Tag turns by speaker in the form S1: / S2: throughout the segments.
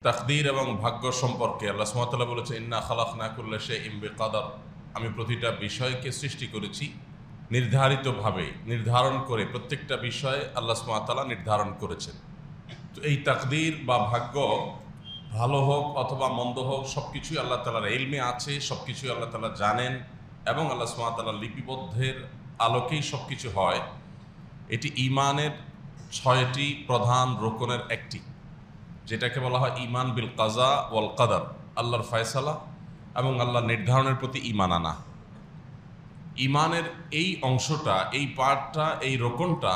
S1: তাকদীর এবং ভাগ্য সম্পর্কে আল্লাহ সুবহানাহু ওয়া তাআলা বলেছেন, ইন্না খালাকনা কুল্লা শাইইন বিকদর। আমি প্রতিটা বিষয়কে সৃষ্টি করেছি নির্ধারিতভাবে, নির্ধারণ করে। প্রত্যেকটা বিষয় আল্লাহ সুবহানাহু ওয়া তাআলা নির্ধারণ করেছেন। তো এই তাকদীর বা ভাগ্য ভালো হোক অথবা মন্দ হোক, সব কিছুই আল্লাহ তাআলার ইলমে আছে, সব কিছুই আল্লাহ তাআলা জানেন এবং আল্লাহ সুবহানাহু ওয়া তাআলার লিপিবদ্ধের আলোকেই সব কিছু হয়। এটি ঈমানের ৬টি প্রধান রোকনের একটি, যেটাকে বলা হয় ঈমান বিল কাজা ওয়াল কাদার, আল্লাহর ফয়সালা এবং আল্লাহর নির্ধারণের প্রতি ঈমান আনা। ঈমানের এই অংশটা, এই পার্টটা, এই রোকনটা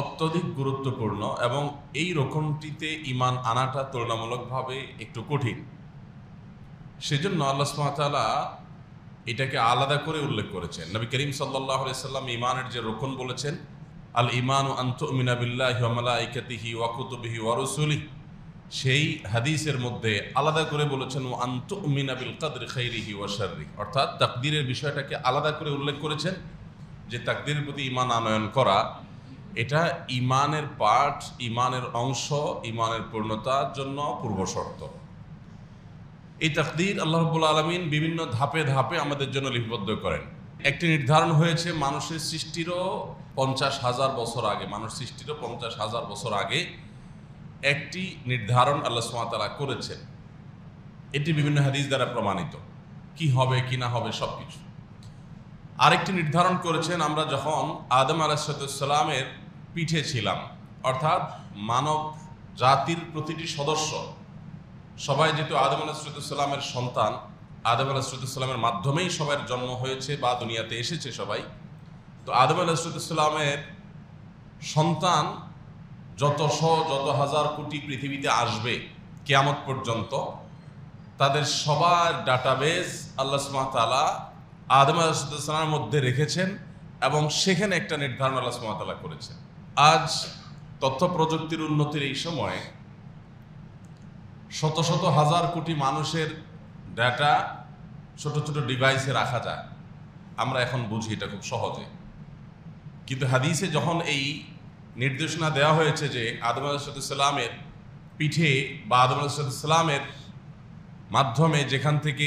S1: অত্যধিক গুরুত্বপূর্ণ এবং এই রোকনটিতে ঈমান আনাটা তুলনামূলকভাবে একটু কঠিন। সেজন্য আল্লাহ সুবহানাহু ওয়া তাআলা এটাকে আলাদা করে উল্লেখ করেছেন। নবী করিম সাল্লাল্লাহু আলাইহি সাল্লাম ঈমানের যে রোকন বলেছেন, আল ঈমানু আন তুমিনা বিল্লাহি ওয়া মালাইকাতিহি ওয়া কুতুবিহি ওয়া রুসুলিহি, সেই হাদিসের মধ্যে আলাদা করে বলেছেন ওয়া আন তুমিনা বিল কদরি খাইরিহি ওয়া শাররিহি, অর্থাৎ তাকদীরের বিষয়টাকে আলাদা করে উল্লেখ করেছেন যে তাকদীরের প্রতি ঈমান আনয়ন করা এটা ঈমানের পার্ট, ঈমানের অংশ, ঈমানের পূর্ণতার জন্য পূর্বশর্ত। এই তাকদীর আল্লাহ রাব্বুল আলামিন বিভিন্ন ধাপে ধাপে আমাদের জন্য লিপিবদ্ধ করেন। একটি নির্ধারণ হয়েছে মানুষের সৃষ্টিরও ৫০,০০০ বছর আগে, মানুষ সৃষ্টিরও ৫০,০০০ বছর আগে একটি নির্ধারণ আল্লাহ সুবহানাহু ওয়া তাআলা করেছেন। এটি বিভিন্ন হাদিস দ্বারা প্রমাণিত, কি হবে কি না হবে সব কিছু। আরেকটি নির্ধারণ করেছেন আমরা যখন আদম আলাইহিস সালামের পিঠে ছিলাম, অর্থাৎ মানব জাতির প্রতিটি সদস্য, সবাই যেহেতু আদম আলাইহিস সালামের সন্তান, আদম আলাইহিস সালামের মাধ্যমেই সবার জন্ম হয়েছে বা দুনিয়াতে এসেছে সবাই। তো আদম আলাইহিস সালামের সন্তান যত হাজার কোটি পৃথিবীতে আসবে কিয়ামত পর্যন্ত, তাদের সবার ডাটাবেজ আল্লাহ সুবহানাহু ওয়া তাআলা আদম আলাইহিস সালামের মধ্যে রেখেছেন এবং সেখানে একটা নির্ধারণ আল্লাহ সুবহানাহু ওয়া তাআলা করেছেন। আজ তথ্য প্রযুক্তির উন্নতির এই সময় শত শত হাজার কোটি মানুষের ডাটা ছোট ছোট ডিভাইসে রাখা যায়। আমরা এখন বুঝি এটা খুব সহজে, কিন্তু হাদিসে যখন এই নির্দেশনা দেওয়া হয়েছে যে আদম আলাইহিস সালামের পিঠে বা আদম আলাইহিস সালামের মাধ্যমে যেখান থেকে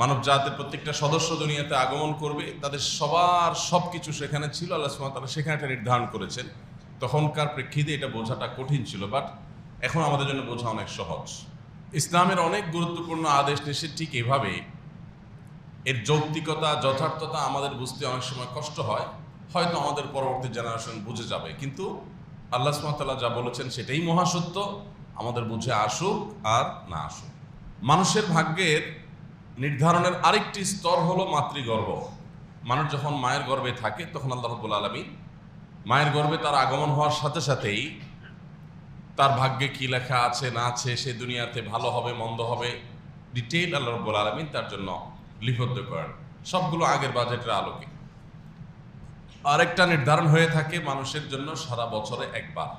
S1: মানব জাতির প্রত্যেকটা সদস্য দুনিয়াতে আগমন করবে, তাদের সবার সব কিছু সেখানে ছিল, আল্লাহ সুবহানাহু ওয়া তাআলা সেখানে একটা নির্ধারণ করেছেন। তখনকার প্রেক্ষিতে এটা বোঝাটা কঠিন ছিল, বাট এখন আমাদের জন্য বোঝা অনেক সহজ। ইসলামের অনেক গুরুত্বপূর্ণ আদেশ নিষেধ ঠিক এভাবে, এর যৌক্তিকতা যথার্থতা আমাদের বুঝতে অনেক সময় কষ্ট হয়, হয়তো আমাদের পরবর্তী জেনারেশন বুঝে যাবে, কিন্তু আল্লাহ সুবহানাহু ওয়া তাআলা যা বলেছেন সেটাই মহাসত্য, আমাদের বুঝে আসুক আর না আসুক। মানুষের ভাগ্যের নির্ধারণের আরেকটি স্তর হলো মাতৃগর্ভ। মানুষ যখন মায়ের গর্ভে থাকে তখন আল্লাহ রাব্বুল আলামিন মায়ের গর্ভে তার আগমন হওয়ার সাথে সাথেই তার ভাগ্যে কি লেখা আছে না আছে, সে দুনিয়াতে ভালো হবে মন্দ হবে, ডিটেইল আল্লাহ রাব্বুল আলামিন তার জন্য লিপিবদ্ধ করেন, সবগুলো আগের বাজেটের আলোকে। আরেকটা নির্ধারণ হয়ে থাকে মানুষের জন্য সারা বছরে একবার।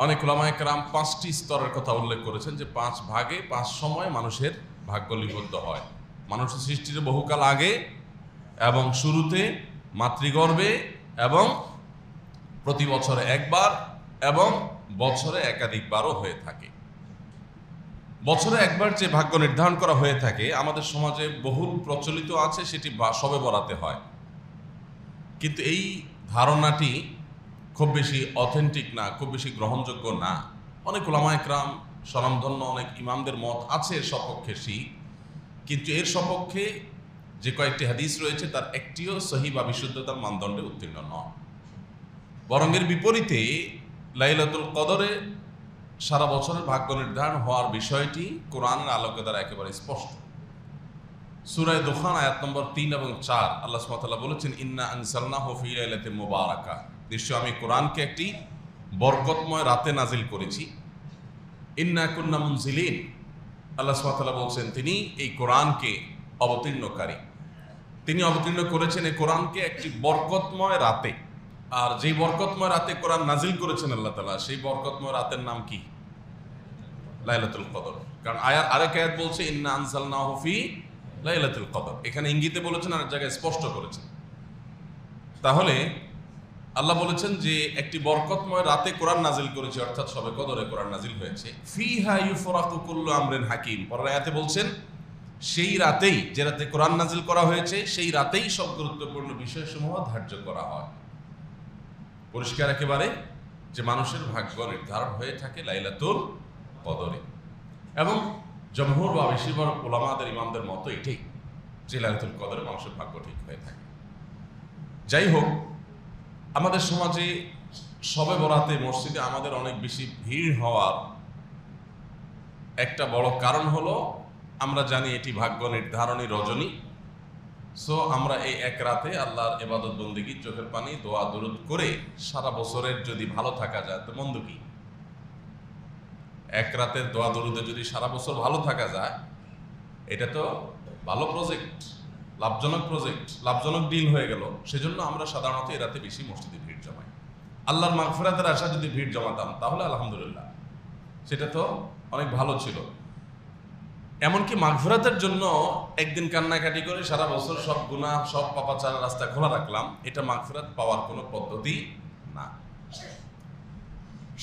S1: অনেক উলামায়ে কেরাম ৫টি স্তরের কথা উল্লেখ করেছেন যে ৫ ভাগে ৫ সময় মানুষের ভাগ্য লিপিবদ্ধ হয়। মানুষের সৃষ্টির বহুকাল আগে এবং শুরুতে, মাতৃগর্ভে এবং প্রতি বছরে একবার এবং বছরে একাধিকবারও হয়ে থাকে। বছরে একবার যে ভাগ্য নির্ধারণ করা হয়ে থাকে আমাদের সমাজে বহুল প্রচলিত আছে, সেটি শবে বরাতে হয়। কিন্তু এই ধারণাটি খুব বেশি অথেন্টিক না, খুব বেশি গ্রহণযোগ্য না। অনেক উলামায়ে কেরাম, স্বনামধন্য অনেক ইমামদের মত আছে এর সপক্ষে, কিন্তু এর সপক্ষে যে কয়েকটি হাদিস রয়েছে তার একটিও সহিহ বা বিশুদ্ধতার মানদণ্ডে উত্তীর্ণ নয়। বরং এর বিপরীতে লাইলাতুল কদরে সারা বছরের ভাগ্য নির্ধারণ হওয়ার বিষয়টি কোরআনের আলোকে দ্বারা একেবারে স্পষ্ট। সূরা দুখান আয়াত নম্বর ৩ এবং ৪ আল্লাহ সুবহানাহু ওয়া তাআলা বলেছেন, ইন্না আনজালনাহু ফি লাইলাতিন মুবারাকা, নিশ্চয় আমি কোরআনকে একটি বরকতময় রাতে নাজিল করেছি। ইন্না কুন্না মুনজিলিন, আল্লাহ সুবহানাহু ওয়া তাআলা বলছেন তিনি এই কোরআনকে অবতীর্ণকারী, তিনি অবতীর্ণ করেছেন এই কোরআনকে একটি বরকতময় রাতে। আর যেই বরকতময় রাতে কোরআন নাজিল করেছেন আল্লাহ তাআলা, সেই বরকতময় রাতের নাম কি? লাইলাতুল কদর। কারণ আরেক আয়াত বলছে ইন্না আনজালনাহু ফি লাইলাতুল কদর, এখানে ইঙ্গিতে বলেছেন আর এক জায়গায় স্পষ্ট করেছেন। তাহলে আল্লাহ বলেছেন যে একটি বরকতময় রাতে কোরআন নাজিল করেছে, অর্থাৎ সবে কদরে কোরআন নাজিল হয়েছে। ফিহা ইউফরাকু কুল্লু আমরিন হাকিম, পরের আয়াতে বলছেন সেই রাতেই, যে রাতে কোরআন নাজিল করা হয়েছে সেই রাতেই সব গুরুত্বপূর্ণ বিষয়সমূহ ধার্য করা হয়। পরিষ্কার একেবারে যে মানুষের ভাগ্য নির্ধারণ হয়ে থাকে লাইলাতুল কদরে, এবং জমহুর বা বেশিরভাগ উলামাদের ইমামদের মতো এটাই, যে লাইলাতুল কদরে মানুষের ভাগ্য ঠিক হয়ে থাকে। যাই হোক, আমাদের সমাজে শবে বরাতে মসজিদে আমাদের অনেক বেশি ভিড় হওয়ার একটা বড় কারণ হলো আমরা জানি এটি ভাগ্য নির্ধারণী রজনী। সো আমরা এই এক রাতে আল্লাহর ইবাদত বন্দেগী, চোখের পানি, দোয়া দুরুদ করে সারা বছরের যদি ভালো থাকা যায় তো মন্দ কি? এক রাতের দোয়া দুরুদে যদি সারা বছর ভালো থাকা যায়, এটা তো ভালো প্রজেক্ট, লাভজনক প্রজেক্ট, লাভজনক ডিল হয়ে গেল। সেজন্য আমরা সাধারণত এই রাতে বেশি মসজিদে ভিড় জমাই। আল্লাহর মাগফিরাতের আশা যদি ভিড় জমাতাম তাহলে আলহামদুলিল্লাহ, সেটা তো অনেক ভালো ছিল। এমনকি মাগফিরাতের জন্য একদিন কান্নাকাটি করে সারা বছর সব গুনাহ, সব পাপাচার রাস্তা খোলা রাখলাম, এটা মাগফিরাত পাওয়ার কোনো পদ্ধতি না।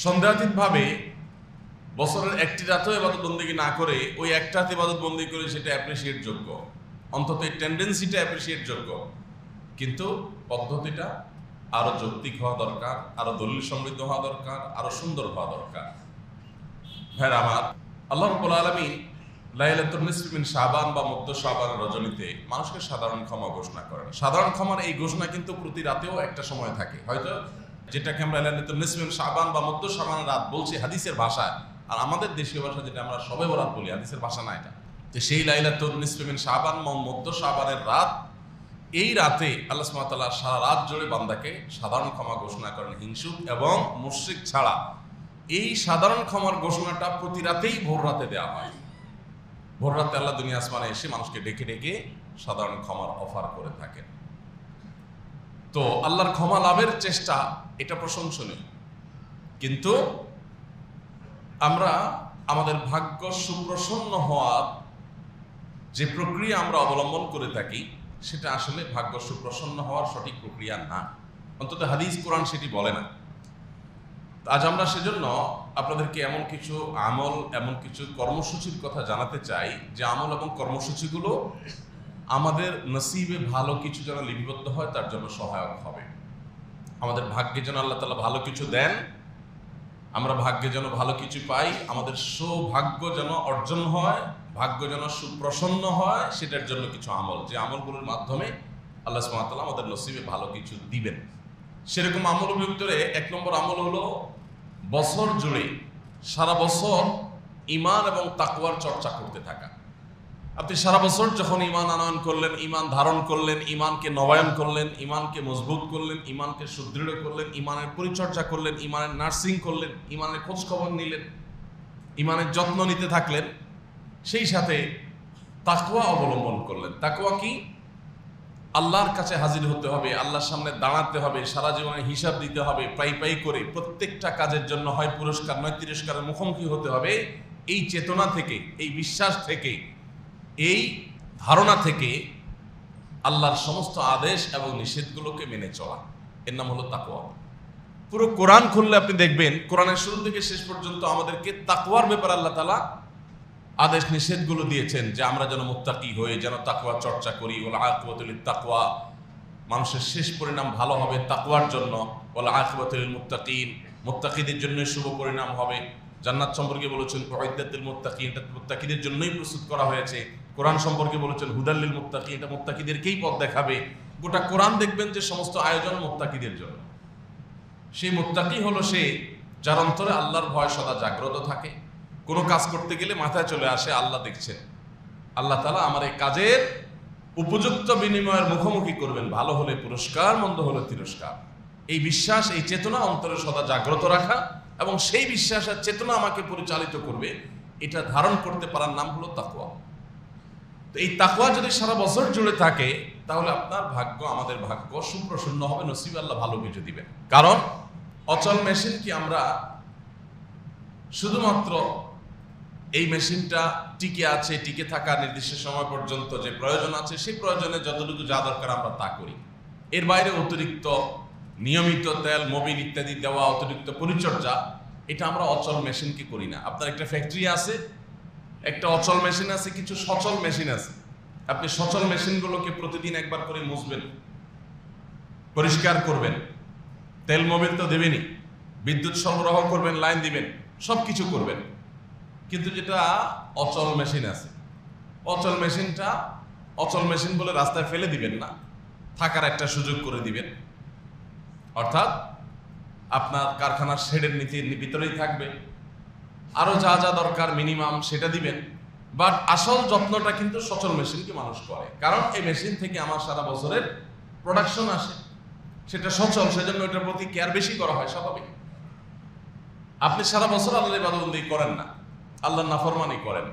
S1: সন্দেহাতীতভাবে বছরের একটি রাতেও ইবাদত বন্দেগী না করে ওই একটা রাতে ইবাদত বন্দেগী করে সেটা অ্যাপ্রিসিয়েট যোগ্য, অন্তত এই টেন্ডেন্সিটা অ্যাপ্রিসিয়েট যোগ্য। কিন্তু পদ্ধতিটা আরো যৌক্তিক হওয়া দরকার, আরো দলিল সমৃদ্ধ হওয়া দরকার, আরো সুন্দর হওয়া দরকার। ভাইরা আমার, আল্লাহ রাব্বুল আলামিন লাইলাতুন নিসফি মিন শাবান বা মধ্য শাবানের রজনীতে মানুষকে সাধারণ ক্ষমা ঘোষণা করেন। সাধারণ ক্ষমার এই ঘোষণা কিন্তু প্রতি রাতেও একটা সময় থাকে, হয়তো যেটাকে আমরা লাইলাতুন নিসফি মিন শাবান বা মধ্য শাবানের রাত বলছি হাদিসের ভাষায়, আর আমাদের দেশীয় ভাষা যেটা আমরা শবে বরাত বলি, হাদিসের ভাষা না এটা। তো সেই লাইলাতুন নিসফি মিন শাবান বা মধ্য শাবানের রাত, এই রাতে আল্লাহ সুবহানাহু ওয়া তাআলা সারা রাত জুড়ে বান্দাকে সাধারণ ক্ষমা ঘোষণা করেন, হিংসুক এবং মুশরিক ছাড়া। এই সাধারণ ক্ষমার ঘোষণাটা প্রতি রাতেই ভোর রাতে দেওয়া হয়। ভোর রাতে আল্লাহ দুনিয়া আসমানে এসে মানুষকে ডেকে ডেকে সাধারণ ক্ষমার অফার করে থাকেন। তো আল্লাহর ক্ষমা লাভের চেষ্টা এটা প্রশংসনীয়, কিন্তু আমরা আমাদের ভাগ্য সুপ্রসন্ন হওয়ার যে প্রক্রিয়া আমরা অবলম্বন করে থাকি সেটা আসলে ভাগ্য সুপ্রসন্ন হওয়ার সঠিক প্রক্রিয়া না, অন্তত হাদিস কোরআন সেটি বলে না। আজ আমরা সেজন্য আপনাদেরকে এমন কিছু আমল, এমন কিছু কর্মসূচির কথা জানাতে চাই যে আমল এবং কর্মসূচিগুলো আমাদের নসিবে ভালো কিছু যেন লিপিবদ্ধ হয় তার জন্য সহায়ক হবে। আমাদের ভাগ্যে যেন আল্লাহ তাআলা ভালো কিছু দেন, আমরা ভাগ্যে যেন ভালো কিছু পাই, আমাদের সৌভাগ্য যেন অর্জন হয়, ভাগ্য যেন সুপ্রসন্ন হয়, সেটার জন্য কিছু আমল, যে আমলগুলোর মাধ্যমে আল্লাহ সুবহানাহু ওয়া তাআলা আমাদের নসিবে ভালো কিছু দিবেন। সেরকম আমলের ভিতরে এক নম্বর আমল হলো বছর জুড়ে সারা বছর ঈমান এবং তাকওয়ার চর্চা করতে থাকা। আপনি সারা বছর যখন ঈমান আনয়ন করলেন, ঈমান ধারণ করলেন, ঈমানকে নবায়ন করলেন, ঈমানকে মজবুত করলেন, ঈমানকে সুদৃঢ় করলেন, ঈমানের পরিচর্যা করলেন, ঈমানের নার্সিং করলেন, ঈমানের খোঁজ খবর নিলেন, ঈমানের যত্ন নিতে থাকলেন, সেই সাথে তাকওয়া অবলম্বন করলেন। তাকওয়া কি? আল্লাহর কাছে হাজির হতে হবে, আল্লাহর সামনে দাঁড়াতে হবে, সারা জীবনে হিসাব দিতে হবে, পাই পাই করে প্রত্যেকটা কাজের জন্য হয় পুরস্কার নয় তিরস্কারের মুখোমুখি হতে হবে। এই চেতনা থেকে, এই বিশ্বাস থেকে, এই ধারণা থেকে আল্লাহর সমস্ত আদেশ এবং নিষেধগুলোকে মেনে চলা, এর নাম হলো তাকওয়া। পুরো কোরআন খুললে আপনি দেখবেন কোরআনের শুরু থেকে শেষ পর্যন্ত আমাদেরকে তাকওয়ার ব্যাপারে আল্লাহ তাআলা আদেশ নিষেধগুলো দিয়েছেন, যে আমরা যেন মুত্তাকি হই, যেন তাকওয়া চর্চা করি। ওয়াল আকিবাতু লিত তাকওয়া, মানুষের শেষ পরিণাম ভালো হবে তাকওয়ার জন্য। ওয়াল আকিবাতু লিল মুত্তাকিন, মুত্তাকিদের জন্য শুভ পরিণাম হবে। জান্নাত সম্পর্কে বলেছেন উইদ্দাত লিল মুত্তাকিন, এটা মুত্তাকিদের জন্যই প্রস্তুত করা হয়েছে। কোরআন সম্পর্কে বলেছেন হুদাল লিল মুত্তাকিন, এটা মুত্তাকিদেরকেই পথ দেখাবে। গোটা কোরআন দেখবেন যে সমস্ত আয়োজন মুত্তাকিদের জন্য। সেই মুত্তাকি হলো সে যার অন্তরে আল্লাহর ভয় সদা জাগ্রত থাকে। কোনো কাজ করতে গেলে মাথায় চলে আসে আল্লাহ দেখছেন, আল্লাহ তাআলা আমার এই কাজের উপযুক্ত বিনিময়ের মুখোমুখি করবেন, ভালো হলে পুরস্কার, মন্দ হলে তিরস্কার। এই বিশ্বাস, এই চেতনা অন্তরে সদা জাগ্রত রাখা এবং সেই বিশ্বাসের চেতনা আমাকে পরিচালিত করবে, এটা ধারণ করতে পারার নাম হলো তাকওয়া। তো এই তাকওয়া যদি সারা বছর জুড়ে থাকে তাহলে আপনার ভাগ্য, আমাদের ভাগ্য সুপ্রসন্ন হবে, নসিবে আল্লাহ ভালো কিছু দিবেন। কারণ অচল মেশিন কি আমরা শুধুমাত্র এই মেশিনটা টিকে আছে, টিকে থাকা নির্দিষ্ট সময় পর্যন্ত যে প্রয়োজন আছে সেই প্রয়োজনে যতটুকু যা দরকার আমরা তা করি, এর বাইরে অতিরিক্ত নিয়মিত তেল মোবিল ইত্যাদি দেওয়া, অতিরিক্ত পরিচর্যা, এটা আমরা অচল মেশিনকে করি না। আপনার একটা ফ্যাক্টরি আছে, একটা অচল মেশিন আছে, কিছু সচল মেশিন আছে। আপনি সচল মেশিনগুলোকে প্রতিদিন একবার করে মুছবেন, পরিষ্কার করবেন, তেল মোবিল তো দেবেনই, বিদ্যুৎ সরবরাহ করবেন, লাইন দিবেন, সব কিছু করবেন। কিন্তু যেটা অচল মেশিন আছে, অচল মেশিনটা অচল মেশিন বলে রাস্তায় ফেলে দিবেন না, থাকার একটা সুযোগ করে দিবেন। অর্থাৎ আপনার কারখানার শেডের ভিতরেই থাকবে, আরো যা যা দরকার মিনিমাম সেটা দিবেন। বাট আসল যত্নটা কিন্তু সচল মেশিনকে মানুষ করে, কারণ এই মেশিন থেকে আমার সারা বছরের প্রোডাকশন আসে, সেটা সচল, সেজন্য এটার প্রতি কেয়ার বেশি করা হয়, স্বাভাবিক। আপনি সারা বছর আল্লাহর ইবাদতবন্দেগী করেন না, আল্লাহর নাফরমানি করেন,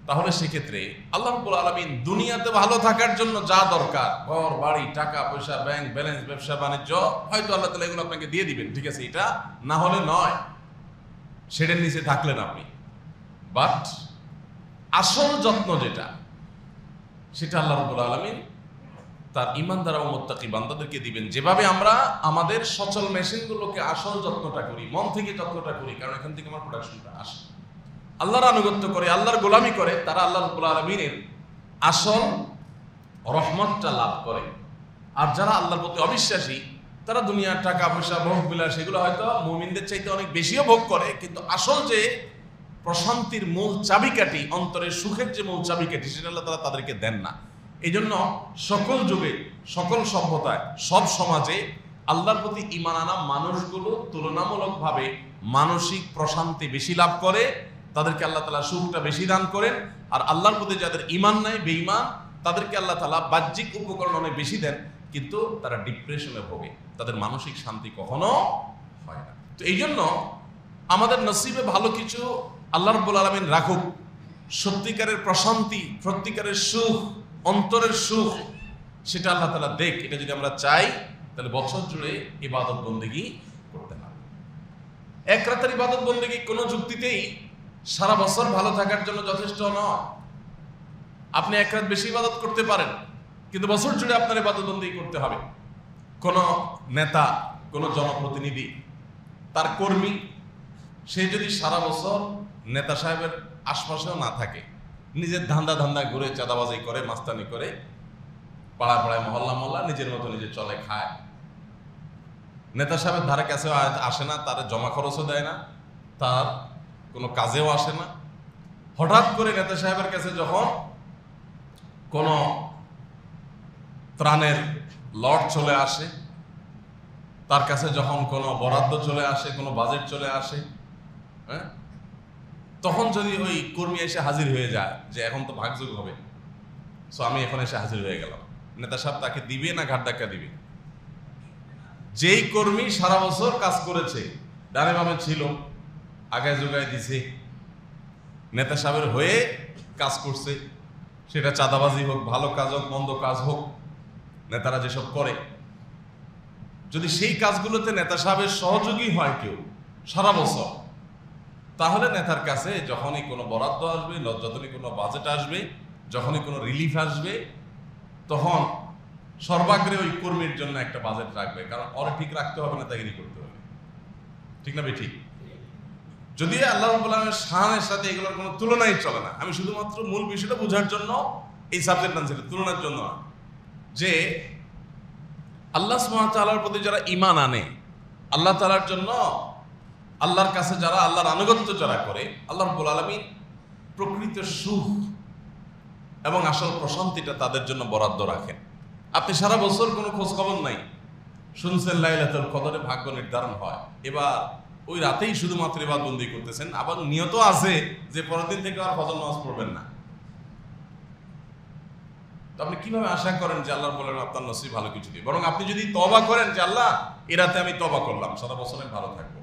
S1: তাহলে সেক্ষেত্রে আল্লাহ রাব্বুল আলামিন দুনিয়াতে ভালো থাকার জন্য যা দরকার, ঘর বাড়ি, টাকা পয়সা, ব্যাংক ব্যালেন্স, ব্যবসা বাণিজ্য, হয়তো আল্লাহ তাআলা এগুলো আপনাকে দিয়ে দিবেন, ঠিক আছে, এটা না হলে নয়, সেটার নিচে থাকলেন আপনি। বাট আসল যত্ন যেটা, সেটা আল্লাহ রাব্বুল আলামিন তার ঈমানদার ও মুত্তাকি বান্দাদেরকে দিবেন। যেভাবে আমরা আমাদের সচল মেশিনগুলোকে আসল যত্নটা করি, মন থেকে যত্নটা করি, কারণ এখান থেকে আমার প্রোডাকশনটা আসে, আল্লাহর আনুগত্য করে, আল্লাহর গোলামি করে, তারা আল্লাহ রাব্বুল আলামিনের আসল রহমতটা লাভ করে। আর যারা আল্লাহর প্রতি অবিশ্বাসী, তারা দুনিয়ার টাকা পয়সা, ভোগ বিলাস, সেগুলো হয়তো মুমিনদের চাইতে অনেক বেশিও ভোগ করে, কিন্তু আসল যে প্রশান্তির মূল চাবিকাঠি, অন্তরের সুখের যে মূল চাবিকাঠি, সেটা আল্লাহ তাআলা তাদেরকে দেন না। এই জন্য সকল যুগে, সকল সভ্যতায়, সব সমাজে আল্লাহর প্রতি ঈমান আনা মানুষগুলো তুলনামূলকভাবে মানসিক প্রশান্তি বেশি লাভ করে, তাদেরকে আল্লাহ তাআলা সুখটা বেশি দান করেন। আর আল্লাহর প্রতি যাদের ঈমান নাই, বেঈমান, তাদেরকে আল্লাহ তাআলা বাহ্যিক উপকরণ অনেক বেশি দেন, কিন্তু তারা ডিপ্রেশনে ভোগে, তাদের মানসিক শান্তি কখনো হয় না। তো এই জন্য আমাদের নসিবে ভালো কিছু আল্লাহ রাব্বুল আলামিন রাখুক, সত্যিকারের প্রশান্তি, সত্যিকারের সুখ, অন্তরের সুখ, সেটা আল্লাহ তাআলা দেখ। এটা যদি আমরা চাই, তাহলে বছর জুড়ে ইবাদত বন্দেগী করতে হবে। এক রাতের ইবাদত বন্দেগী কোনো যুক্তিতেই সারা বছর ভালো থাকার জন্য যথেষ্ট নয়। আপনি এক রাত বেশি ইবাদত করতে পারেন, কিন্তু বছর জুড়ে আপনার ইবাদত বন্দেগী করতে হবে। কোন নেতা, কোন জনপ্রতিনিধি, তার কর্মী, সে যদি সারা বছর নেতা সাহেবের আশপাশেও না থাকে, নিজের ধান্দা ঘুরে চাঁদাবাজি করে, মাস্তানি করে, পাড়ায় পাড়ায়, মহল্লা মহল্লা নিজের মতো নিজে চলে খায়, নেতা সাহেবের ধারে কাছেও আসে না, তার জমা খরচও দেয় না, তার কোনো কাজেও আসে না, হঠাৎ করে নেতা সাহেবের কাছে যখন কোনো ত্রাণের লট চলে আসে, তার কাছে যখন কোনো বরাদ্দ চলে আসে, কোনো বাজেট চলে আসে, হ্যাঁ, তখন যদি ওই কর্মী এসে হাজির হয়ে যায় যে এখন তো ভাগযোগ হবে, সো আমি এখন এসে হাজির হয়ে গেলাম, নেতা সাহেব তাকে দিবে না ঘাট ধাক্কা দিবে? যেই কর্মী সারা বছর কাজ করেছে, ডানে বামে ছিল, আগায় যোগায় দিছে, নেতা সাহেবের হয়ে কাজ করছে, সেটা চাঁদাবাজি হোক, ভালো কাজ হোক, মন্দ কাজ হোক, নেতারা যেসব করে, যদি সেই কাজগুলোতে নেতা সাহেবের সহযোগী হয় কেউ সারা বছর, তাহলে নেতার কাছে যখনই কোনো বরাদ্দ আসবে, যখনই কোনো বাজেট আসবে, যখনই কোনো রিলিফ আসবে, তখন সর্বাগ্রে ওই কর্মীর জন্য একটা বাজেট রাখবে, কারণ ওরা ঠিক রাখতে হবে, নেতাগিরি করতে হবে, ঠিক না বেঠিক? যদি আল্লাহ রাব্বুল আলামিনের শানের সাথে এগুলোর কোনো তুলনাই চলে না। আমি শুধুমাত্র মূল বিষয়টা বোঝার জন্য এই সাবজেক্ট আনছি, তুলনার জন্য না। যে আল্লাহ সুবহানাহু ওয়া তাআলার প্রতি যারা ঈমান আনে, আল্লাহ তাআলার জন্য, আল্লাহর কাছে যারা আল্লাহর আনুগত্য যারা করে, আল্লাহ রাব্বুল আলামিন প্রকৃত সুখ এবং আসল প্রশান্তিটা তাদের জন্য বরাদ্দ রাখেন। আপনি সারা বছর কোনো খোঁজ খবর নাই, শুনছেন লাইলাতুল কদরে ভাগ্য নির্ধারণ হয়, এবার ওই রাতেই শুধুমাত্র ইবাদতবন্দি করতেছেন, আবার নিয়ত আছে যে পরের দিন থেকে আর ফজর নামাজ পড়বেন না। তো আপনি কিভাবে আশা করেন যে আল্লাহ বলেন আপনার নসিব ভালো কিছু দিয়ে? বরং আপনি যদি তওবা করেন যে আল্লাহ, এই রাতে আমি তওবা করলাম, সারা বছর আমি ভালো থাকবো,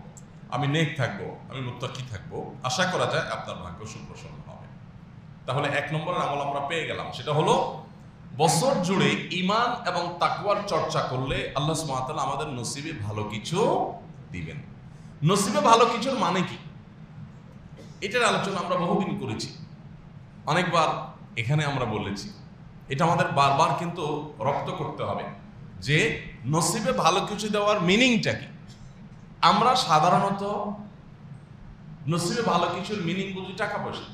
S1: আমি নেক থাকবো, আমি মুত্তাকি থাকবো, আশা করা যায় আপনার ভাগ্য সুপ্রসন্ন হবে। তাহলে এক নম্বরের আমল আমরা পেয়ে গেলাম, সেটা হলো বছর জুড়ে ঈমান এবং তাকওয়ার চর্চা করলে আল্লাহ সুবহানাহু ওয়া তাআলা আমাদের নসিবে ভালো কিছু দিবেন। নসিবে ভালো কিছুর মানে কি, এটার আলোচনা আমরা বহুদিন করেছি, অনেকবার এখানে আমরা বলেছি। এটা আমাদের বারবার কিন্তু রপ্ত করতে হবে যে নসিবে ভালো কিছু দেওয়ার মিনিংটা কি? আমরা সাধারণত নসিবে ভালো কিছুর মিনিং বুঝি টাকা পয়সা।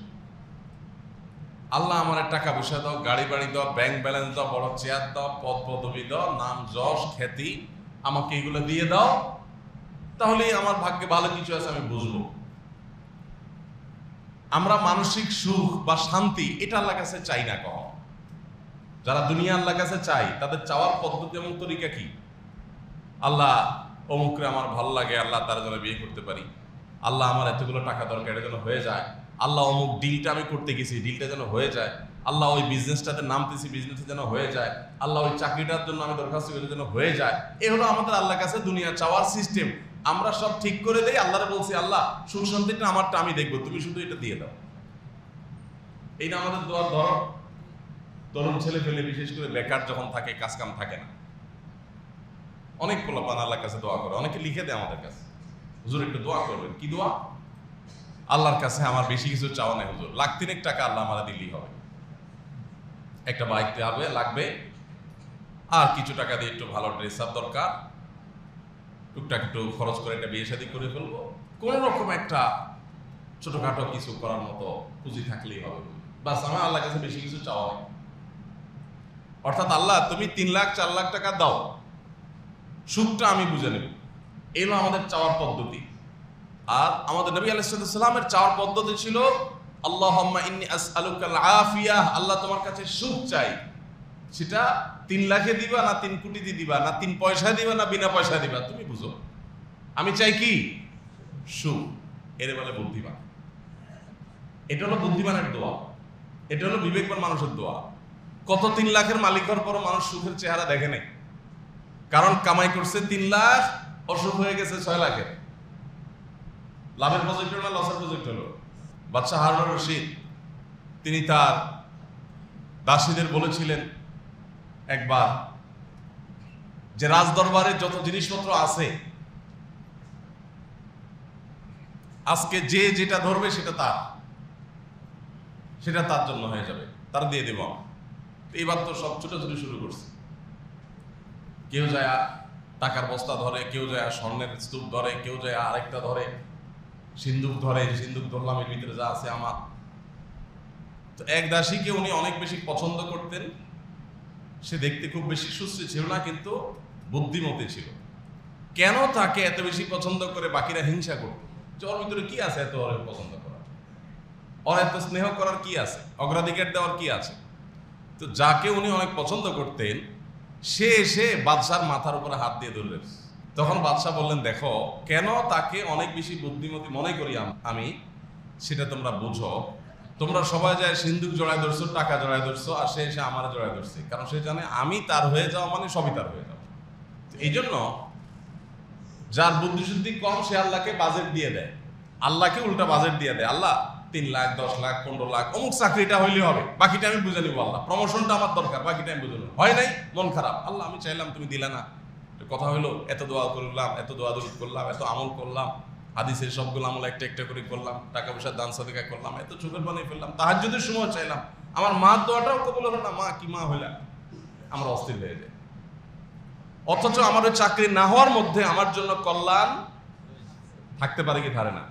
S1: আল্লাহ আমার টাকা পয়সা দাও, গাড়ি বাড়ি দাও, ব্যাংক ব্যালেন্স দাও, বড় চেয়ার দাও, পদ পদবি দাও, নাম যশ খ্যাতি, আমাকে এগুলো দিয়ে দাও, তাহলে আমার ভাগ্যে ভালো কিছু আছে আমি বুঝবো। আমরা মানসিক সুখ বা শান্তি এটা আল্লাহর কাছে চাই না কখনো। যারা দুনিয়া আল্লাহর কাছে চাই তাদের চাওয়ার পদ্ধতি এবং তরিকা কি? আল্লাহ অমুকরে আমার ভালো লাগে, আল্লাহ তার জন্য বিয়ে করতে পারি, আল্লাহ আমার এতগুলো টাকা দরকার, এটা যেন হয়ে যায়, আল্লাহ অমুক ডিলটা আমি করতে গেছি, ডিলটা যেন হয়ে যায়, আল্লাহ ওই বিজনেসটাতে নামতেছি, বিজনেসে যেন হয়ে যায়, আল্লাহ ওই চাকরিটার জন্য আমি দরখাস্ত করি যেন হয়ে যায়। এ হলো আমাদের আল্লাহর কাছে দুনিয়া চাওয়ার সিস্টেম। আমরা সব ঠিক করে দেই, আল্লাহরে বলছি আল্লাহ সুখ শান্তিটা আমারটা আমি দেখবো, তুমি শুধু এটা দিয়ে দাও। এই না আমাদের দোয়ার ধর। তরুণ ছেলে ফেলে বিশেষ করে বেকার যখন থাকে, কাজ কাম থাকে না, অনেক পোলাপান আল্লাহর কাছে দোয়া করে, অনেকে লিখে দেয় আমাদের কাছে, হুজুর একটু দোয়া করবেন। কি দোয়া? আল্লাহর কাছে আমার বেশি কিছু চাওয়া নেই হুজুর, লাখ তিনেক টাকা আল্লাহ আমার দিলেই হবে, একটা বাইক লাগবে, আর কিছু টাকা দিয়ে একটু ভালো ড্রেস আপ দরকার, টুকটাক একটু খরচ করে একটা বিয়ে শাদী করে ফেলবো, কোন রকম একটা ছোটখাটো কিছু করার মতো পুঁজি থাকলেই হবে, বাস আমার আল্লাহর কাছে বেশি কিছু চাওয়া নেই। অর্থাৎ আল্লাহ তুমি 3 লাখ 4 লাখ টাকা দাও, সুখটা আমি বুঝে নেব, এলো আমাদের চাওয়ার পদ্ধতি। আর আমাদের নবী আলাইহিস সালামের চাওয়ার পদ্ধতি ছিল আল্লাহুম্মা ইন্নী আসআলুকাল আফিয়াহ, আল্লাহ তোমার কাছে সুখ চাই। সেটা 3 লাখে দিবা না 3 কোটিতে দিবা না 3 পয়সা দিবা না বিনা পয়সা দিবা, তুমি বুঝো। আমি চাই কি? সুখ। এর বলে বুদ্ধিমান। এটা হলো বুদ্ধিমানের দোয়া, এটা হলো বিবেকবান মানুষের দোয়া। কত 3 লাখের মালিক হওয়ার পর মানুষ সুখের চেহারা দেখে নাই, কারণ কামাই করছে 3 লাখ, অসুখ হয়ে গেছে 6 লাখের। লাভের প্রজেক্ট হলো না লসের প্রজেক্ট হলো? বাদশাহ হারুন রশিদ তিনি তার দাসীদের বলেছিলেন একবার যে রাজদরবারে যত জিনিসপত্র আছে আজকে যে যেটা ধরবে সেটা তার জন্য হয়ে যাবে, তার দিয়ে দেব। এইবার তো সব ছোটাছুটি শুরু করছে, কেউ যায় টাকার বস্তা ধরে, কেউ যায় স্বর্ণের স্তূপ ধরে, কেউ যায় আরেকটা ধরে, সিন্দুক ধরে, সিন্দুক ধরলাম এর ভিতরে যা আছে আমার। তো এক দাসীকে উনি অনেক বেশি পছন্দ করতেন, সে দেখতে খুব বেশি সুশ্রী ছিল না কিন্তু বুদ্ধিমতী ছিল। কেন তাকে এত বেশি পছন্দ করে বাকিরা হিংসা করত? যে ওর ভিতরে কি আছে এত ওর পছন্দ করার, ওর এত স্নেহ করার কি আছে, অগ্রাধিকার দেওয়ার কি আছে? তো যাকে উনি অনেক পছন্দ করতেন সে এসে বাদশার মাথার উপরে হাত দিয়ে ধরলেন। তখন বাদশাহ বললেন, দেখো কেন তাকে অনেক বেশি বুদ্ধিমতী মনে করি আমি, সেটা তোমরা বুঝো। তোমরা সবাই যায় সিন্দুক জড়ায় ধরছো, টাকা জড়ায় ধরছো, আর সে এসে আমার জড়ায় ধরছে, কারণ সে জানে আমি তার হয়ে যাওয়া মানে সবই তার হয়ে যাওয়া। এই জন্য যার বুদ্ধিশুদ্ধি কম সে আল্লাহকে বাজেট দিয়ে দেয়, আল্লাহকে উল্টা বাজেট দিয়ে দেয়। আল্লাহ 3 লাখ 10 লাখ 15 লাখ অমুক চাকরিটা হইলে হবে, বাকিটা আমি বুঝে নিবো। আল্লাহ প্রমোশনটা আমার দরকার, বাকিটা আমি বুঝে নেবো। হয় নাই, মন খারাপ, আল্লাহ আমি চাইলাম তুমি দিলে না। কথা হলো এত দোয়া করলাম, এত দোয়া দরুদ করলাম, এত আমল করলাম, হাদিসের সবগুলো আমল একটা একটা করে করলাম, টাকা পয়সা দান সাদেকা করলাম, এত চোখের পানি ফেললাম, তাহাজ্জুদের সময় চাইলাম, আমার মার দোয়াটাও কবুল হলো না। মা কি মা হইলা? আমরা অস্থির হয়ে যাই। অথচ আমার ওই চাকরি না হওয়ার মধ্যে আমার জন্য কল্যাণ থাকতে পারে কি পারে না?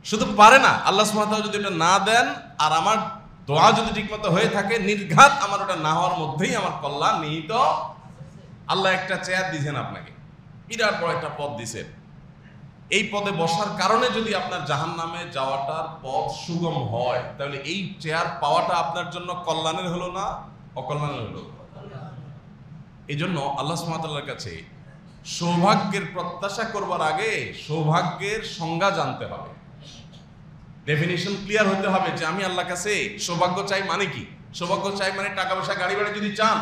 S1: শুধু পারে না, আল্লাহ সুবহানাহু ওয়া তাআলা যদি এটা না দেন আর আমার দোয়া যদি ঠিকমতো হয়ে থাকে, নির্ঘাত আমার ওটা না হওয়ার মধ্যেই আমার কল্যাণ নিহিত। আল্লাহ একটা চেয়ার দিয়েছেন আপনাকে, বিরাট বড় একটা পদ দিয়েছেন, এই পদে বসার কারণে যদি আপনার জাহান্নামে যাওয়াটার পথ সুগম হয়, তাহলে এই চেয়ার পাওয়াটা আপনার জন্য কল্যাণের হলো না অকল্যাণের হলো? এই জন্য আল্লাহ সুবহানাহু ওয়া তাআলার কাছে সৌভাগ্যের প্রত্যাশা করবার আগে সৌভাগ্যের সংজ্ঞা জানতে হবে, ডেফিনিশন ক্লিয়ার হতে হবে যে আমি আল্লাহর কাছে সৌভাগ্য চাই মানে কি। সৌভাগ্য চাই মানে টাকা পয়সা গাড়ি বাড়ি যদি চান,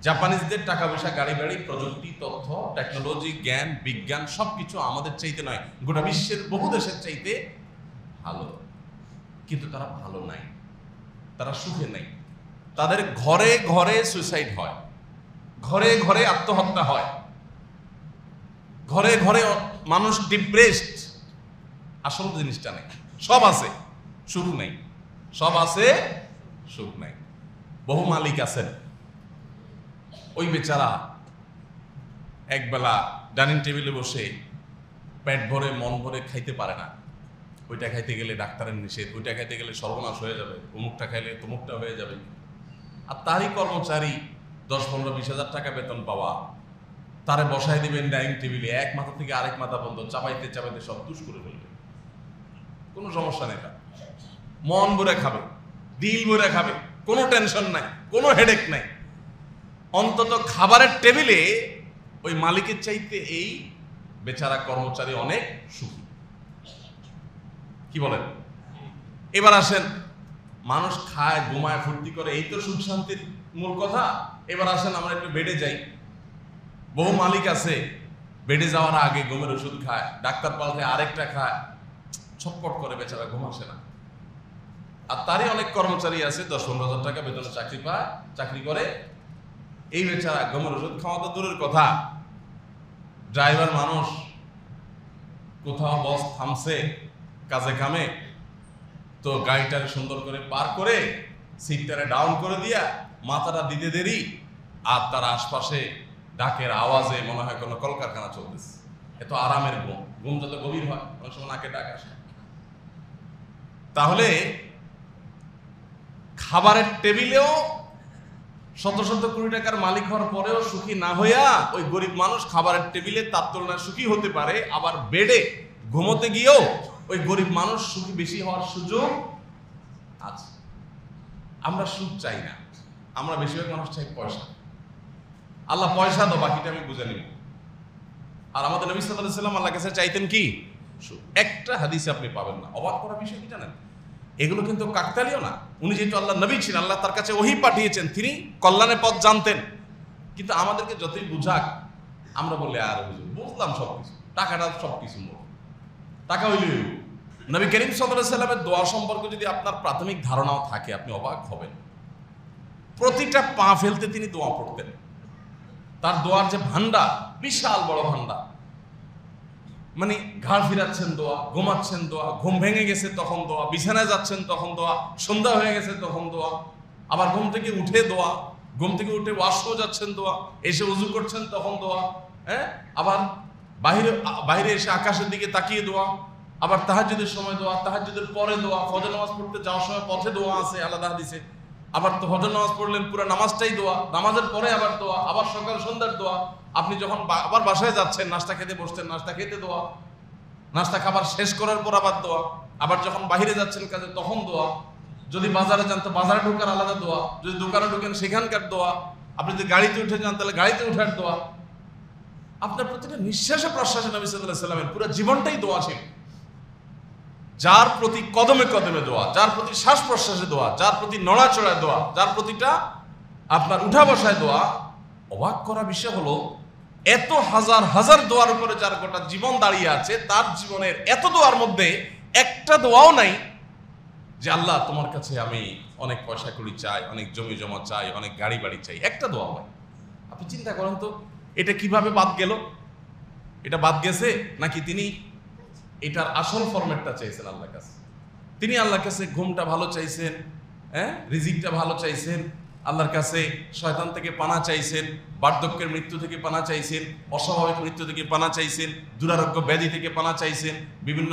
S1: জাপানিজদের টাকা পয়সা গাড়ি বাড়ি প্রযুক্তি তথ্য টেকনোলজি জ্ঞান বিজ্ঞান সবকিছু আমাদের চাইতে নয়, গোটা বিশ্বের বহু দেশের চাইতে ভালো, কিন্তু তারা ভালো নাই, তারা সুখে নাই। তাদের ঘরে ঘরে সুইসাইড হয়, ঘরে ঘরে আত্মহত্যা হয়, ঘরে ঘরে মানুষ ডিপ্রেসড। আসল জিনিসটা নেই, সব আছে সুখ নেই, সব আছে সুখ নাই। বহু মালিক আছেন, ওই বেচারা একবেলা ডাইনিং টেবিলে বসে পেট ভরে মন ভরে খাইতে পারে না, ওইটা খাইতে গেলে ডাক্তারের নিষেধ, ওইটা খাইতে গেলে সর্বনাশ হয়ে যাবে, অমুকটা খাইলে তমুকটা হয়ে যাবে। আর তারই কর্মচারী 10-15-20 হাজার টাকা বেতন পাওয়া, তারে বসায় দিবেন ডাইনিং টেবিলে, এক মাথা থেকে আরেক মাথা বন্ধ, চাবাইতে চাবাইতে সব তুষ করে ফেলবে, কোনো সমস্যা নেই। তার মন ভরে খাবে, দিল ভরে খাবে, কোনো টেনশন নাই, কোনো হেডেক নাই। অন্তত খাবারের টেবিলে ওই মালিকের চাইতে এই বেচারা কর্মচারী অনেক সুখী। কি বলেন? এবার আসেন, মানুষ খায় ঘুমায় ফুর্তি করে, এই তো সুখ শান্তির মূল কথা। এবার আসেন আমরা একটু বেডে যাই। বহু মালিক আছে বেডে যাওয়ার আগে ঘুমের ওষুধ খায়, ডাক্তার পাল্টে আরেকটা খায়, ছটপট করে, বেচারা ঘুম আসে না। আর তারই অনেক কর্মচারী আছে 10-15 হাজার টাকা বেতনে চাকরি পায়, চাকরি করে, এই বেচারা ঘুমের ওষুধ খাওয়া তো দূরের কথা, ড্রাইভার মানুষ, কোথাও বস থামছে কাজে কামে, তো গাড়িটারে সুন্দর করে পার করে সিটটারে ডাউন করে দিয়া মাথাটা দিতে দেরি, আর তার আশপাশে ডাকের আওয়াজে মনে হয় কোনো কলকারখানা চলতেছে। এত আরামের ঘুম, ঘুম যত গভীর হয় অনেক সময় নাকে ডাক আসে। তাহলে খাবারের টেবিলেও শত কোটি টাকার মালিক হওয়ার পরেও সুখী না হইয়া ওই গরিব মানুষ খাবারের টেবিলে তার তুলনায় সুখী হতে পারে, আবার বেডে ঘুমোতে গিয়েও ওই গরিব মানুষ সুখী বেশি হওয়ার সুযোগ আছে। আমরা সুখ চাই না, আমরা বেশিরভাগ মানুষ চাই পয়সা। আল্লাহ পয়সা দাও, বাকিটা আমি বুঝে নিব। আর আমাদের নবী সাল্লাল্লাহু আলাইহি ওয়াসাল্লাম আল্লাহর কাছে চাইতেন কি? সুখ। একটা হাদিসে আপনি পাবেন না, অবাক করার বিষয় কি জানেন? এগুলো কিন্তু কাকতালীয় না। উনি যেহেতু আল্লাহ নবী ছিলেন, আল্লাহ তার কাছে ওহী পাঠিয়েছেন, তিনি কল্যাণের পথ জানতেন। কিন্তু আমাদেরকে যতই বুঝাক আমরা বলে আর বুঝলাম সবকিছু, টাকাটা সবকিছু, টাকা হইলে নবী করিম সাল্লাল্লাহু আলাইহি ওয়াসাল্লামের দোয়া সম্পর্কে যদি আপনার প্রাথমিক ধারণাও থাকে, আপনি অবাক হবেন। প্রতিটা পা ফেলতে তিনি দোয়া পড়তেন। তার দোয়ার যে ভান্ডার, বিশাল বড় ভান্ডার। মানে ঘাড় ফিরাচ্ছেন দোয়া, ঘুমাচ্ছেন দোয়া, ঘুম ভেঙে গেছে তখন দোয়া, বিছানায় যাচ্ছেন তখন দোয়া, সন্ধ্যা হয়ে গেছে তখন দোয়া, আবার ঘুম থেকে উঠে দোয়া, ঘুম থেকে উঠে ওয়াশরুমে যাচ্ছেন দোয়া, এসে উযু করছেন তখন দোয়া, হ্যাঁ, আবার বাইরে এসে আকাশের দিকে তাকিয়ে দোয়া, আবার তাহাজ্জুদের সময় দোয়া, তাহাজ্জুদের পরে দোয়া, ফজর নামাজ পড়তে যাওয়ার সময় পথে দোয়া আছে আলাদা হাদিসে, আবার তো ফজর নামাজ পড়লেন পুরো নামাজটাই দোয়া, নামাজের পরে আবার দোয়া, আবার সকাল সন্ধ্যার দোয়া, আপনি যখন আবার বাসায় যাচ্ছেন নাস্তা খেতে বসছেন, নাস্তা খেতে দোয়া, নাস্তা খাবার শেষ করার পর আবার দোয়া, আবার যখন বাইরে যাচ্ছেন কাজে তখন দোয়া, যদি বাজারে যান তো বাজারে ঢোকার আলাদা দোয়া, যদি দোকানে ঢোকেন সেখানকার দোয়া, আপনি যদি গাড়িতে উঠে যান তাহলে গাড়িতে ওঠার দোয়া। আপনার প্রতিটা নিঃশ্বাসে প্রশ্বাসে নবী সাল্লাল্লাহু আলাইহি ওয়াসাল্লামের পুরো জীবনটাই দোয়া ছিল। যার প্রতি কদমে কদমে দোয়া, যার প্রতি শ্বাস প্রশ্বাসে দোয়া, যার প্রতি নড়াচড়ায় দোয়া, যার প্রতিটা আপনার উঠা বসায় দোয়া। অবাক করা বিষয় হলো, এত হাজার হাজার দোয়ার উপরে যার গোটা জীবন দাঁড়িয়ে আছে, তার জীবনের এত দোয়ার মধ্যে একটা দোয়াও নাই যে আল্লাহ তোমার কাছে আমি অনেক পয়সা কড়ি চাই, অনেক জমি জমা চাই, অনেক গাড়ি বাড়ি চাই, একটা দোয়াও নাই। আপনি চিন্তা করেন তো, এটা কিভাবে বাদ গেল? এটা বাদ গেছে নাকি তিনি এটার আসল ফরম্যাটটা চাইছেন আল্লাহর কাছে? তিনি আল্লাহর কাছে ঘুমটা ভালো চাইছেন, হ্যাঁ, রিজিকটা ভালো চাইছেন, আল্লাহর কাছে শয়তান থেকে পানা চাইছেন, বার্ধক্যের মৃত্যু থেকে পানা চাইছেন, অস্বাভাবিক মৃত্যু থেকে পানা চাইছেন, দুরারোগ্য ব্যাধি থেকে পানা চাইছেন, বিভিন্ন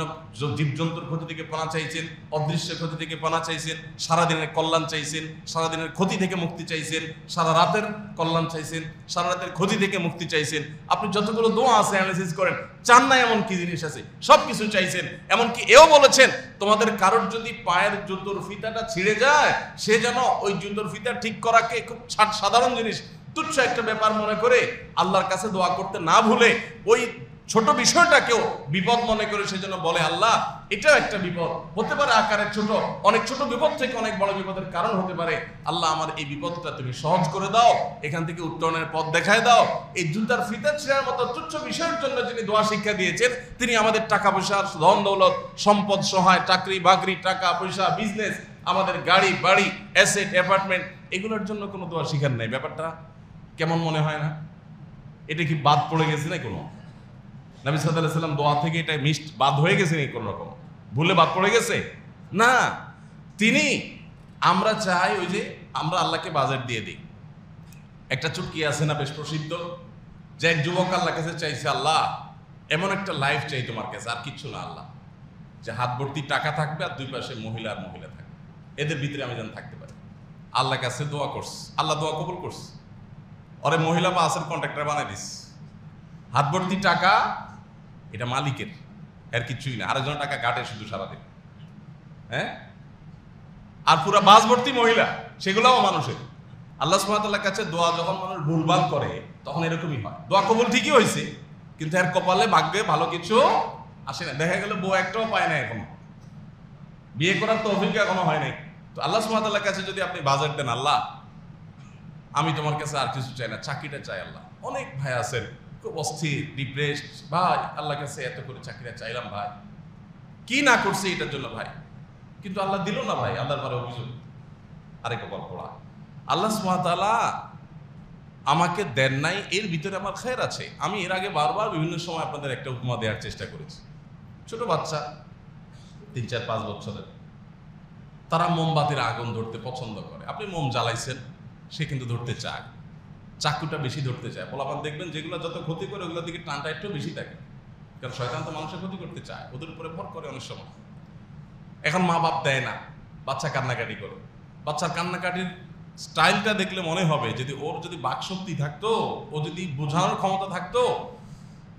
S1: জীবজন্তুর ক্ষতি থেকে পানা চাইছেন, অদৃশ্য ক্ষতি থেকে পানা চাইছেন, সারাদিনের কল্যাণ চাইছেন, সারাদিনের ক্ষতি থেকে মুক্তি চাইছেন, সারা রাতের কল্যাণ চাইছেন, সারা রাতের ক্ষতি থেকে মুক্তি চাইছেন। আপনি যতগুলো দোয়া আছে অ্যানালাইসিস করেন, চান না এমন কি জিনিস আছে? সব কিছু চাইছেন। এমনকি এও বলেছেন, তোমাদের কারোর যদি পায়ের জুতোর ফিতাটা ছিঁড়ে যায়, সে যেন ওই জুতোর ফিতা ঠিক করাকে খুব সাধারণ জিনিস, তুচ্ছ একটা ব্যাপার মনে করে আল্লাহর কাছে দোয়া করতে না ভুলে ওই ছোট বিষয়টাকেও বিপদ মনে করে সে যেন বলে, আল্লাহ এটাও একটা বিপদ হতে পারে, আকারের ছোট, অনেক ছোট বিপদ থেকে অনেক বড় বিপদের কারণ হতে পারে। আল্লাহ আমার এই বিপদটা তুমি সহজ করে দাও, এখান থেকে উত্তরণের পথ দেখায় দাও। এই জুতার ফিতা ছিঁড়ার মতো তুচ্ছ বিষয়ের জন্য যিনি দোয়া শিক্ষা দিয়েছেন, তিনি আমাদের টাকা পয়সা, ধন দৌলত, সম্পদ, সহায়, চাকরি বাকরি, টাকা পয়সা, বিজনেস, আমাদের গাড়ি বাড়ি, অ্যাসেট, অ্যাপার্টমেন্ট, এগুলোর জন্য কোনো দোয়া শিখার নাই। ব্যাপারটা কেমন মনে হয় না? এটা কি বাদ পড়ে গেছে না কোনো? নবী সাল্লাল্লাহু আলাইহি ওয়াসাল্লাম দোয়া থেকে এটা বাদ হয়ে গেছে নাকি কোনো রকম? ভুলে বাদ পড়ে গেছে না। তিনি, আমরা চাই ওই যে আমরা আল্লাহকে বাজেট দিয়ে দিই। একটা চুটকি আছে না বেশ প্রসিদ্ধ, যে এক যুবক আল্লাহ কাছে চাইছে, আল্লাহ এমন একটা লাইফ চাই তোমার কাছে, আর কিচ্ছু না আল্লাহ, যে হাত ভর্তি টাকা থাকবে আর দুই পাশে মহিলা আর মহিলা থাকবে, এদের ভিতরে আমি যেন থাকতে পারি। আল্লাহ কাছে দোয়া করছে, আল্লাহ দোয়া কবুল করছে, ওরে মহিলা বা আসের কন্ট্রাক্টর বানাই দিস। হাত ভর্তি টাকা এটা মালিকের, এর কিছুই না, আরেকজন টাকা কাটে শুধু সারাদিন। হ্যাঁ, আর পুরা বাস ভর্তি মহিলা, সেগুলোও মানুষের। আল্লাহ সুবহানাহু ওয়া তাআলার কাছে দোয়া যখন মানুষ ভুলভাল করে তখন এরকমই হয়। দোয়া কবুল ঠিকই হয়েছে, কিন্তু এর কপালে ভাগ্যে ভালো কিছু আসে না। দেখা গেল বউ একটাও পায় না, এখনো বিয়ে করার তৌফিক এখনো হয় নাই। তো আল্লাহ সুবহানাহু ওয়া তাআলার কাছে যদি আপনি বাজেট দেন, আল্লাহ আমি তোমার কাছে আর কিছু চাই না, চাকরিটা চাই। আল্লাহ, অনেক ভাই আছেন খুব অস্থির, ডিপ্রেসড, ভাই আল্লাহর কাছে এত করে চাকরিটা চাইলাম ভাই, কি না করছে এটার জন্য ভাই, কিন্তু আল্লাহ দিল না ভাই, আল্লাহর পরে অভিযোগ, আরে কপাল পোড়া। আল্লাহ সুবহানাহু ওয়া তাআলা আমাকে দেন নাই, এর ভিতরে আমার খের আছে। আমি এর আগে বারবার বিভিন্ন সময় আপনাদের একটা উপমা দেওয়ার চেষ্টা করেছি। ছোট বাচ্চা 3-4-5 বছরের, তারা মোমবাতির আগুন ধরতে পছন্দ করে। আপনি মোম জ্বালাইছেন, সে কিন্তু ধরতে চায়, চাকুটা বেশি ধরতে চায়। পোলাপান দেখবেন যেগুলো যত ক্ষতি করে ওগুলোর দিকে টানটা একটু বেশি থাকে, কারণ শয়তান তো মানুষের ক্ষতি করতে চায়, ওদের উপরে ভর করে অনেক সময়। এখন মা বাপ দেয় না, বাচ্চা কান্নাকাটি করে। বাচ্চার কান্নাকাটির স্টাইলটা দেখলে মনে হবে যদি ওর যদি বাকশক্তি থাকতো, ও যদি বোঝানোর ক্ষমতা থাকতো,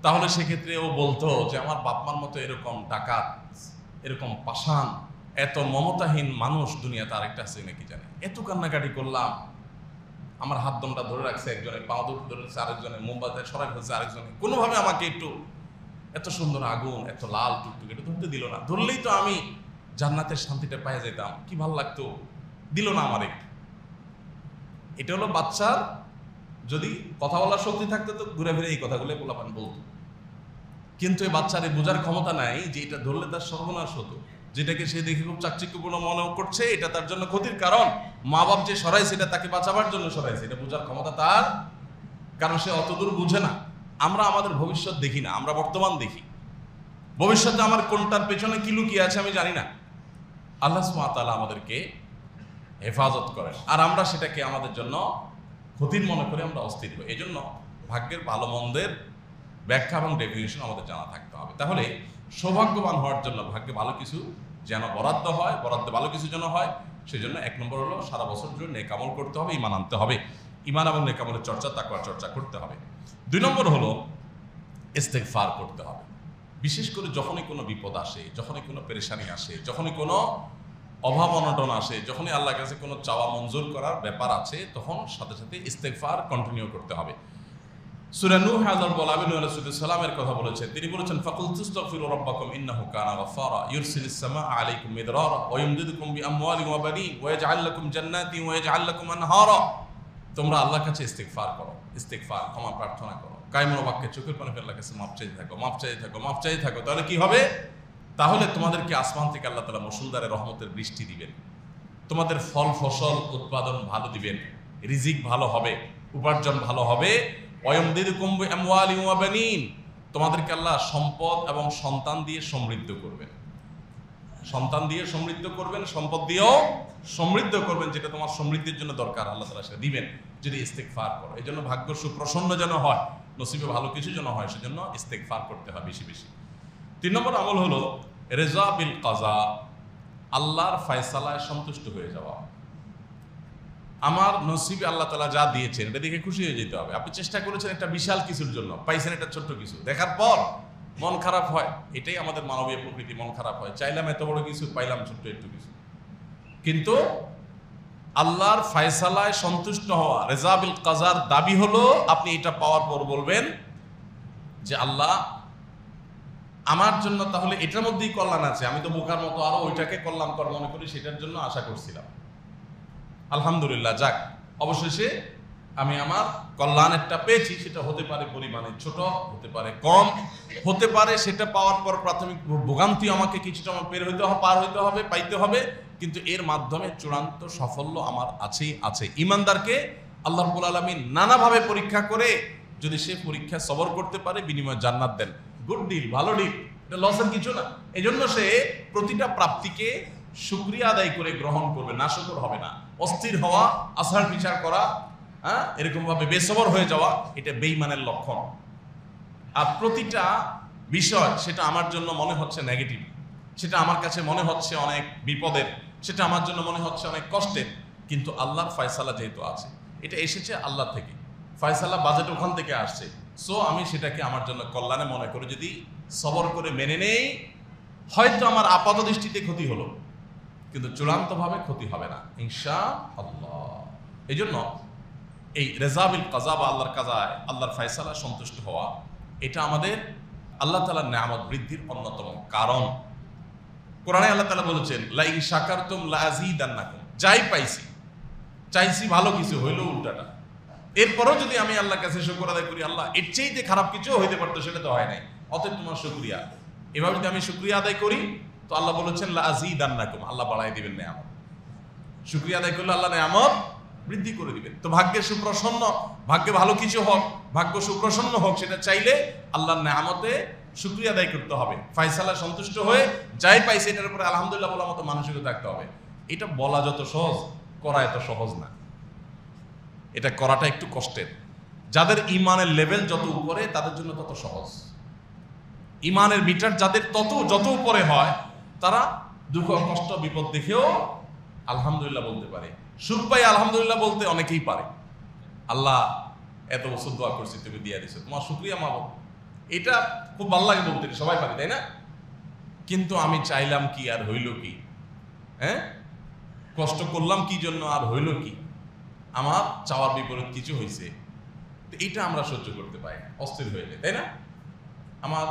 S1: তাহলে সেক্ষেত্রে ও বলতো যে আমার বাপমার মতো এরকম ডাকাত, এরকম পাষাণ, এত মমতাহীন মানুষ দুনিয়াতে আরেকটা আছে নাকি জানে। এত কান্নাকাটি করলাম, আমার হাত দমটা ধরে রাখছে একজনের, পা ধরে রাখছে আরেকজনের, মোমবাতি সরাই ফেলছে আরেকজনের, কোনোভাবে আমাকে একটু, এত সুন্দর আগুন, এত লাল টুকটুক, এটা ধরতে দিল না। ধরলেই তো আমি জান্নাতের শান্তিটা পাই যেতাম, কি ভালো লাগতো, দিল না আমার একটু। এটা হলো বাচ্চার, যদি কথা বলার শক্তি থাকতো তো ঘুরে ফিরে এই কথাগুলো পোলাপান বলতো। কিন্তু এই বাচ্চার এই বোঝার ক্ষমতা নাই যে এটা ধরলে তার সর্বনাশ হতো, যেটাকে সে দেখে খুব চাকচিক্যপূর্ণ মনে করছে, এটা তার জন্য ক্ষতির কারণ। মা বাপ যে সরাইছে এটা তাকে বাঁচাবার জন্য সরাইছে, এটা বোঝার ক্ষমতা তার, কারণ সে অতদূর বুঝে না। আমরা আমাদের ভবিষ্যৎ দেখি না, আমরা বর্তমান দেখি। ভবিষ্যতে আমার কোনটার পেছনে কি লুকিয়ে আছে আমি জানি না। আল্লাহ সুবহানাহু ওয়া তাআলা আমাদেরকে হেফাজত করেন, আর আমরা সেটাকে আমাদের জন্য ক্ষতির মনে করে আমরা অস্থির হই। এই জন্য ভাগ্যের ভালো মন্দের ব্যাখ্যা এবং ডেফিনিশন আমাদের জানা থাকতে হবে। তাহলে সৌভাগ্যবান হওয়ার জন্য ভাগ্যে ভালো কিছু যেন বরাদ্দ হয়, বরাদ্দে ভালো কিছু যেন হয়, সেজন্য 1 নম্বর হলো সারা বছর জন্য নেক আমল করতে হবে, ঈমান আনতে হবে, ঈমান এবং নেক আমলের চর্চা, তাকওয়ার চর্চা করতে হবে। 2 নম্বর হলো ইস্তেগফার করতে হবে। বিশেষ করে যখনই কোনো বিপদ আসে, যখনই কোনো পেরেশানি আসে, যখনই কোনো অভাব অনটন আসে, যখনই আল্লাহর কাছে কোনো চাওয়া মঞ্জুর করার ব্যাপার আছে, তখন সাথে সাথে ইস্তেগফার কন্টিনিউ করতে হবে। সূরা নূহ আল্লাহ বলেন, নূহ আলাইহিস সালামের কথা বলেছেন, তিনি বলেছেন ফাকুল তুস্তাগফিরু রাব্বাকুম ইন্নাহু কানা গাফফারা ইউরসিলিস সামাআ আলাইকুম মিদরারা ওয়া ইমদিদুকুম বিআমওয়ালিন ওয়া বানিন ওয়া ইয়াজআল লাকুম জান্নাতিন ওয়া ইয়াজআল লাকুম আনহারা। তোমরা আল্লাহর কাছে ইস্তেগফার করো, ইস্তেগফার ক্ষমা প্রার্থনা করো, কায়মুল বাক্যে চোখের পানি ফেলে আল্লাহর কাছে মাফ চাইতে থাকো, মাফ চাইতে থাকো, মাফ চাইতে থাকো। তাহলে কি হবে? তাহলে তোমাদেরকে আসমান থেকে আল্লাহ তাআলা মুষলধারে রহমতের বৃষ্টি দিবেন, তোমাদের ফল ফসল উৎপাদন ভালো দিবেন, রিজিক ভালো হবে, উপার্জন ভালো হবে। ওয়ায়ামদিদুকুম বিআমওয়ালিন ওয়া বানিন, তোমাদেরকে আল্লাহ সম্পদ এবং সন্তান দিয়ে সমৃদ্ধ করবেন, সন্তান দিয়ে সমৃদ্ধ করবেন, সম্পদ দিয়েও সমৃদ্ধ করবেন, যেটা তোমার সমৃদ্ধির জন্য দরকার আল্লাহ তাআলা সেটা দিবেন যদি ইস্তেগফার করো। এই জন্য ভাগ্য সুপ্রসন্ন যেন হয়, নসিবে ভালো কিছু যেন হয়, সেজন্য ইস্তেগফার করতে হয় বেশি বেশি। 3 নম্বর আমল হলো রেজা বিল কাজা, আল্লাহর ফয়সালায় সন্তুষ্ট হয়ে যাওয়া। আমার নসিবে আল্লাহ তাআলা যা দিয়েছেন এটা দেখে খুশি হয়ে যেতে হবে। আপনি চেষ্টা করেছেন একটা বিশাল কিছুর জন্য, পাইছেন একটা ছোট্ট কিছু, দেখার পর মন খারাপ হয়। এটাই আমাদের মানবীয় প্রকৃতি, মন খারাপ হয়। চাইলাম এত বড় কিছু, পাইলাম ছোট্ট একটু কিছু। কিন্তু আল্লাহর ফয়সালায় সন্তুষ্ট হওয়া, রেজা বিল কাজার দাবি হলো আপনি এটা পাওয়ার পর বলবেন যে আল্লাহ আমার জন্য তাহলে এটার মধ্যেই কল্যাণ আছে, আমি তো বোকার মতো আরো ওইটাকে কল্যাণ কর মনে করি, সেটার জন্য আশা করছিলাম। আলহামদুলিল্লাহ, যাক অবশেষে আমি আমার কল্যাণেরটা পেয়েছি। সেটা হতে পারে পরিমাণে ছোট, হতে পারে কম, হতে পারে সেটা পাওয়ার পর প্রাথমিক ভোগান্তি আমাকে কিছুটা পার হইতে হবে, পাইতে হবে, কিন্তু এর মাধ্যমে চূড়ান্ত সাফল্য আমার আছেই আছে। ঈমানদারকে আল্লাহ রাব্বুল আলামিন নানাভাবে পরীক্ষা করে যদি সে পরীক্ষা সবর করতে পারে, বিনিময়ে জান্নাত দেন। গুড ডিল, ভালো ডিল, এটা লসের কিছু না। এই জন্য সে প্রতিটা প্রাপ্তিকে শুকরিয়া আদায় করে গ্রহণ করবে, নাশকর হবে না। অস্থির হওয়া, আসার বিচার করা, হ্যাঁ, এরকম ভাবে বেসবর হয়ে যাওয়া, এটা বেঈমানের লক্ষণ। আর প্রতিটা বিষয় সেটা আমার জন্য মনে হচ্ছে নেগেটিভ, সেটা আমার কাছে মনে হচ্ছে অনেক বিপদের, সেটা আমার জন্য মনে হচ্ছে অনেক কষ্টের, কিন্তু আল্লাহর ফয়সালা যেহেতু আছে, এটা এসেছে আল্লাহ থেকে, ফয়সালা বাজেট ওখান থেকে আসছে, সো আমি সেটাকে আমার জন্য কল্যাণে মনে করে যদি সবর করে মেনে নেই, হয়তো আমার আপাত দৃষ্টিতে ক্ষতি হলো, কিন্তু চূড়ান্তভাবে ক্ষতি হবে না ইনশাআল্লাহ। এই জন্য এই রেজাবিল কাজা বা আল্লাহর কাজায়, আল্লাহর ফয়সালা সন্তুষ্ট হওয়া, এটা আমাদের আল্লাহ তাআলার নিয়ামত বৃদ্ধির অন্যতম কারণ। কোরআনে আল্লাহ তাআলা বলেছেন, লা ইন শাকারতুম লা আযীদান্নাকুম, যাই পাইছি, চাইছি ভালো কিছু, হইলো উল্টাটা, এরপরও যদি আমি আল্লাহর কাছে শুকর আদায় করি, আল্লাহ এর চাইতে খারাপ কিছু হইতে পারতো, সেটা তো হয় নাই, অতএব তোমার শুকরিয়া। এভাবে যদি আমি শুকরিয়া আদায় করি, তো আল্লাহ বলেছেন লা আযীদান্নাকুম, আল্লাহ বাড়াই দিবেন নিয়ামত। শুকরিয়া আদায় করলে আল্লাহ নিয়ামত বৃদ্ধি করে দিবেন। তো ভাগ্যে সুপ্রসন্ন, ভাগ্যে ভালো কিছু হোক, ভাগ্য সুপ্রসন্ন হোক, সেটা চাইলে আল্লাহর নিয়ামতে শুকরিয়া আদায় করতে হবে, ফয়সালা সন্তুষ্ট হয়ে যাই পাইছে এটার উপরে আলহামদুলিল্লাহ বলার মতো মানসিকতা থাকতে হবে। এটা বলা যত সহজ, করা এত সহজ না, এটা করাটা একটু কষ্টের। যাদের ইমানের লেভেল যত উপরে তাদের জন্য তত সহজ। ইমানের মিটার যাদের যত উপরে হয়, তারা দুঃখ কষ্ট বিপদ দেখেও আলহামদুলিল্লাহ বলতে পারে। সুখ পাই আলহামদুলিল্লাহ বলতে অনেকেই পারে। আল্লাহ এত বছর দোয়া করছি, তুমি দিয়ে দিছো, তোমার শুকরিয়া মাবো, এটা খুব ভালো লাগে বলতে, সবাই পারে, তাই না? কিন্তু আমি চাইলাম কি আর হইল কি, হ্যাঁ, কষ্ট করলাম কি জন্য আর হইল কি, আমার চাওয়ার বিপরীত কিছু হয়েছে, এটা আমরা সহ্য করতে পারি না, অস্থির হয়ে যায়, তাই না? আমার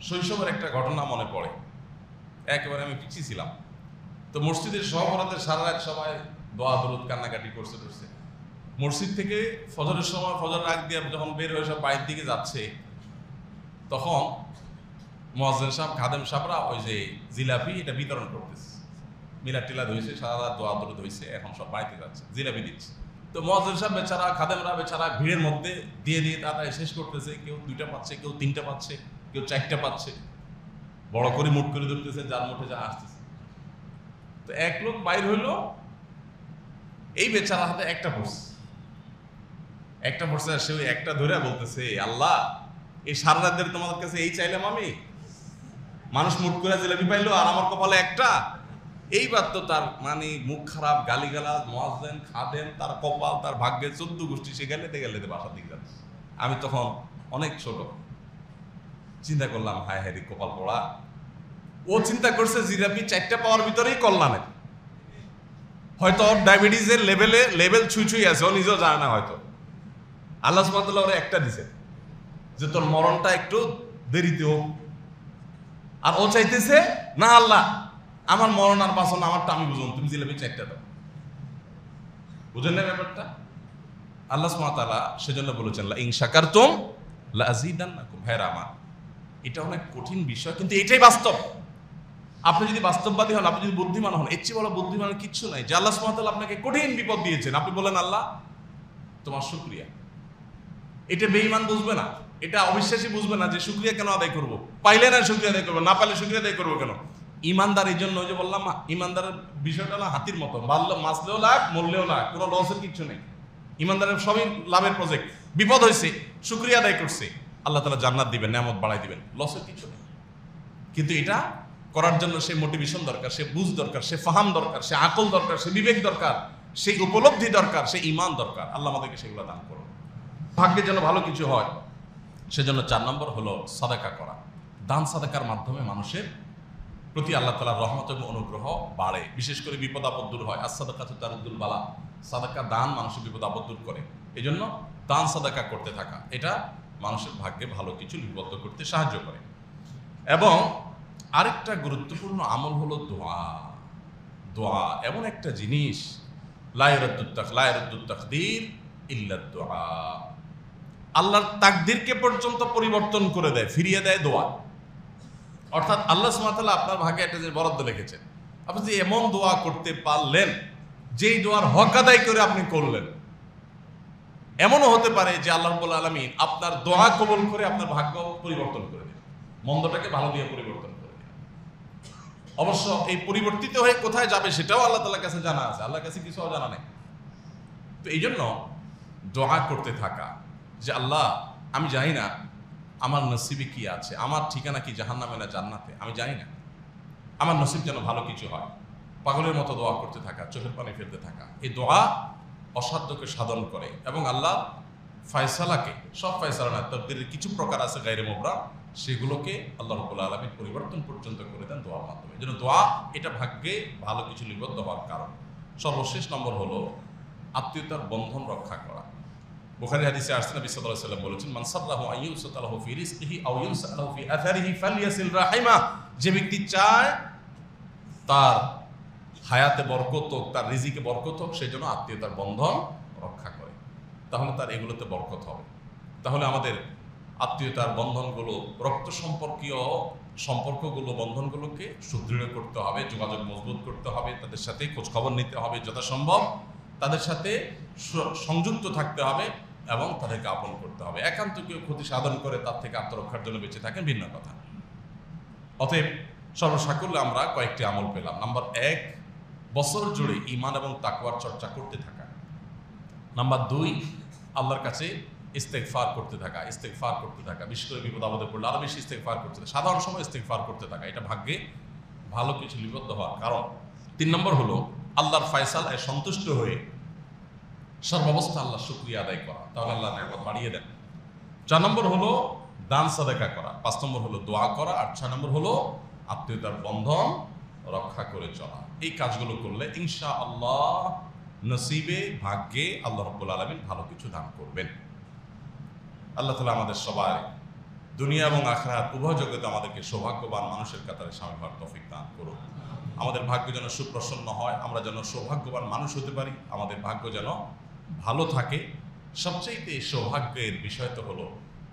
S1: শৈশবের একটা ঘটনা মনে পড়ে। একেবারে আমি পিছিয়ে ছিলাম, তো মসজিদের সহবরাতের সারা রাত সবাই দোয়া দরুদ কান্নাকাটি করছে। মসজিদ থেকে ফজরের সময়, ফজর রাগ দিয়ে যখন বের হয়ে সব বাইরের দিকে যাচ্ছে, তখন মুয়াজ্জিন সাহেব, খাদেম সাহেবরা ওই যে জিলাপি এটা বিতরণ করতেছে, মিলাদ টিলাদ হয়েছে, সারা রাত দোয়া দরুদ হয়েছে, এখন সব বাড়িতে যাচ্ছে, জিলাপি দিচ্ছে। তো মুয়াজ্জিন সাহেব বেচারা, খাদেমরা বেচারা ভিড়ের মধ্যে দিয়ে তাড়াতাড়ি শেষ করতেছে, কেউ 2টা পাচ্ছে, কেউ 3টা পাচ্ছে, কেউ 4টা পাচ্ছে, বড় করে মুঠ করে ধরতেছে, যার মুঠে যা আসতেছে। তো এক লোক বাইর হইল, এই বেচারা হাতে একটা পড়ছে, আর সে ওই একটা ধরে বলতেছে, আল্লাহ এই সারা রাত ধরে তোমাদের কাছে এই চাইলাম আমি, মানুষ মুঠ করে জিলাপি পাইলো আর আমার কপালে একটা। এইবার তো তার মানে মুখ খারাপ, গালিগালাজ, মুয়াজ্জিন, খাদেম, তার কপাল, তার ভাগ্যের 14 গোষ্ঠী, সে গেলেতে বাসার দিকে যাচ্ছে। আমি তখন অনেক ছোট, চিন্তা করলাম, হায় হায় কপাল পড়া। ও চিন্তা করছে জিলাপি 4টা পাওয়ার ভিতরেই কল্যাণের, হয়তো ওর ডায়াবেটিসের লেভেল ছুঁই আছে, ও নিজেও জানে না, হয়তো আল্লাহ সুবহানাহু ওয়া তাআলা ওরে একটা দিছে যে তোর মরণটা একটু দেরিতে হোক, আর ও চাইতেছে না আল্লাহ আমার মরণ আর বাঁচন আমারটা আমি বুঝুন, তুমি জিলাপি 4টা দাও। বুঝেন না ব্যাপারটা? আল্লাহ সুবহানাহু ওয়া তাআলা সেজন্য বলেছেন লা ইন শাকারতুম লা আযীদান্নাকুম। ভাইরা আমার, এটা অনেক কঠিন বিষয়, কিন্তু এটাই বাস্তব। আপনি যদি বাস্তববাদী হন, আপনি যদি বুদ্ধিমান হন, এর চেয়ে বড় বুদ্ধিমানের কিচ্ছু নাই। যে আল্লাহ সুবহানাহু ওয়া তাআলা আপনাকে কঠিন বিপদ দিয়েছেন, আপনি বলেন আল্লাহ তোমার শুকরিয়া। এটা বেঈমান বুঝবে না, এটা অবিশ্বাসী বুঝবে না যে শুকরিয়া কেন আদায় করবো, পাইলে না শুকরিয়া আদায় করবো, না পাইলে শুকরিয়া আদায় করবো কেন। ইমানদার এই জন্য, ওই যে বললাম ইমানদারের বিষয়টা না হাতির মতো, মাসলেও লাভ, মরলেও লাভ, কোনো লসের কিচ্ছু নেই। ইমানদারের সবই লাভের প্রজেক্ট। বিপদ হয়েছে, শুকরিয়া আদায় করছে, আল্লাহ তাআলা জান্নাত দিবেন, নিয়ামত বাড়াই দিবেন, লসের কিছু নেই। কিন্তু এটা করার জন্য সে মোটিভেশন দরকার, সে বুঝ দরকার, সে ফাহাম দরকার, সে আকল দরকার, সে বিবেক দরকার, সেই উপলব্ধি দরকার, সে ঈমান দরকার। আল্লাহ আমাদেরকে সেগুলো দান করুন। ভাগ্যে যেন ভালো কিছু হয়, সেজন্য 4 নম্বর হলো সাদাকা করা। দান সাদাকার মাধ্যমে মানুষের প্রতি আল্লাহ তাআলার রহমত এবং অনুগ্রহ বাড়ে, বিশেষ করে বিপদ আপদ দূর হয়। as-সাদাকাতু তারুদ্দুল বালা, সাদাকা দান মানুষের বিপদ আপদ দূর করে। এই জন্য দান সাদাকা করতে থাকা, এটা মানুষের ভাগ্যে ভালো কিছু লিপিবদ্ধ করতে সাহায্য করে। এবং আরেকটা গুরুত্বপূর্ণ আমল হলো দোয়া। দোয়া এমন একটা জিনিস, লা ইয়ারাদ্দুত তাকদীর ইল্লা দোয়া, আল্লাহর তাকদীরকে পর্যন্ত পরিবর্তন করে দেয়, ফিরিয়ে দেয় দোয়া। অর্থাৎ আল্লাহ সুবহানাহু ওয়া তাআলা আপনার ভাগ্যে একটা যে বরাদ্দ লিখেছেন, আপনি যে এমন দোয়া করতে পারলেন যেই দোয়ার হক আদায় করে আপনি করলেন, এমনও হতে পারে যে আল্লাহ রাব্বুল আলামিন আপনার দোয়া কবুল করে আপনার ভাগ্য পরিবর্তন করে দেন, মন্দটাকে ভালো দিয়ে পরিবর্তন করে দেন। অবশ্য এই পরিবর্তিত হয়ে কোথায় যাবে সেটাও আল্লাহ তাআলার কাছে জানা আছে, আল্লাহর কাছে কিছু জানা নেই। তো এই জন্য দোয়া করতে থাকা যে আল্লাহ আমি জানি না আমার নসিবে কি আছে, আমার ঠিকানা কি জাহান্নামে না জান্নাতে, আমি জানি না, আমার নসিব যেন ভালো কিছু হয়। পাগলের মতো দোয়া করতে থাকা, চোখের পানি ফেলতে থাকা, এই দোয়া অসাধ্যকে সাধন করে এবং আল্লাহ ফয়সালাকে, সব ফয়সালা না, তকদীরের কিছু প্রকার আছে গায়রে মুবরাম, সেগুলোকে আল্লাহ রাব্বুল আলামিন পরিবর্তন পর্যন্ত করে দেন দোয়ার মাধ্যমে। এই জন্য দোয়া এটা ভাগ্যে ভালো কিছু লিপিবদ্ধ হওয়ার কারণ। সর্বশেষ নম্বর হলো আত্মীয়তার বন্ধন রক্ষা করা। বুখারী হাদিসে আসছে নবী সাল্লাল্লাহু আলাইহি ওয়াসাল্লাম বলেছেন, মান সাল্লাহু আইয়ুসাতালাহু ফি রিজকিহি আও ইউসালাহু ফি আথারিহি ফালইয়াসিল রাহিমা। যে ব্যক্তি চায় তার হায়াতে বরকত হোক, তার রিজিকে বরকত হোক, সেই জন্য আত্মীয়তার বন্ধন রক্ষা করে, তাহলে তার এগুলোতে বরকত হবে। তাহলে আমাদের আত্মীয়তার বন্ধনগুলো, রক্ত সম্পর্কীয় সম্পর্কগুলো, বন্ধনগুলোকে সুদৃঢ় করতে হবে, যোগাযোগ মজবুত করতে হবে, তাদের সাথে খোঁজখবর নিতে হবে, যথাসম্ভব তাদের সাথে সংযুক্ত থাকতে হবে এবং তাদেরকে আপন করতে হবে। একান্ত কেউ ক্ষতি সাধন করে তার থেকে আত্মরক্ষার জন্য বেঁচে থাকেন, ভিন্ন কথা। অতএব সর্বসাকুল্যে আমরা কয়েকটি আমল পেলাম। নাম্বার 1, বছর জুড়ে ঈমান এবং তাকওয়ার চর্চা করতে থাকা। নাম্বার 2, আল্লাহর কাছে ইস্তেগফার করতে থাকা, ইস্তেগফার করতে থাকা, বিশেষ করে বিপদ আপদে পড়লে আরো বেশি ইস্তেগফার করতে থাকা, সাধারণ সময় ইস্তেগফার করতে থাকা, এটা ভাগ্যে ভালো কিছু লিপিবদ্ধ হওয়ার কারণ। 3 নম্বর হলো আল্লাহর ফয়সালায় সন্তুষ্ট হয়ে সর্বাবস্থা আল্লাহর শুকরিয়া আদায় করা, তাহলে আল্লাহ নিয়ামত বাড়িয়ে দেন। 4 নম্বর হলো দান সাদাকা করা, 5 নম্বর হলো দোয়া করা, আর 6 নম্বর হলো আত্মীয়তার বন্ধন রক্ষা করে চলা। এই কাজগুলো করলে ইনশাআল্লাহ নসিবে, ভাগ্যে আল্লাহ রাব্বুল আলামিন ভালো কিছু দান করবেন। আল্লাহ তাআলা আমাদের সবাই দুনিয়া এবং আখিরাত উভয় জগতে আমাদেরকে সৌভাগ্যবান মানুষের কাতারে শামিল হওয়ার তৌফিক দান করুন। আমাদের ভাগ্য যেন সুপ্রসন্ন হয়, আমরা যেন সৌভাগ্যবান মানুষ হতে পারি, আমাদের ভাগ্য যেন ভালো থাকে। সবচেয়ে সৌভাগ্যের বিষয় তো হলো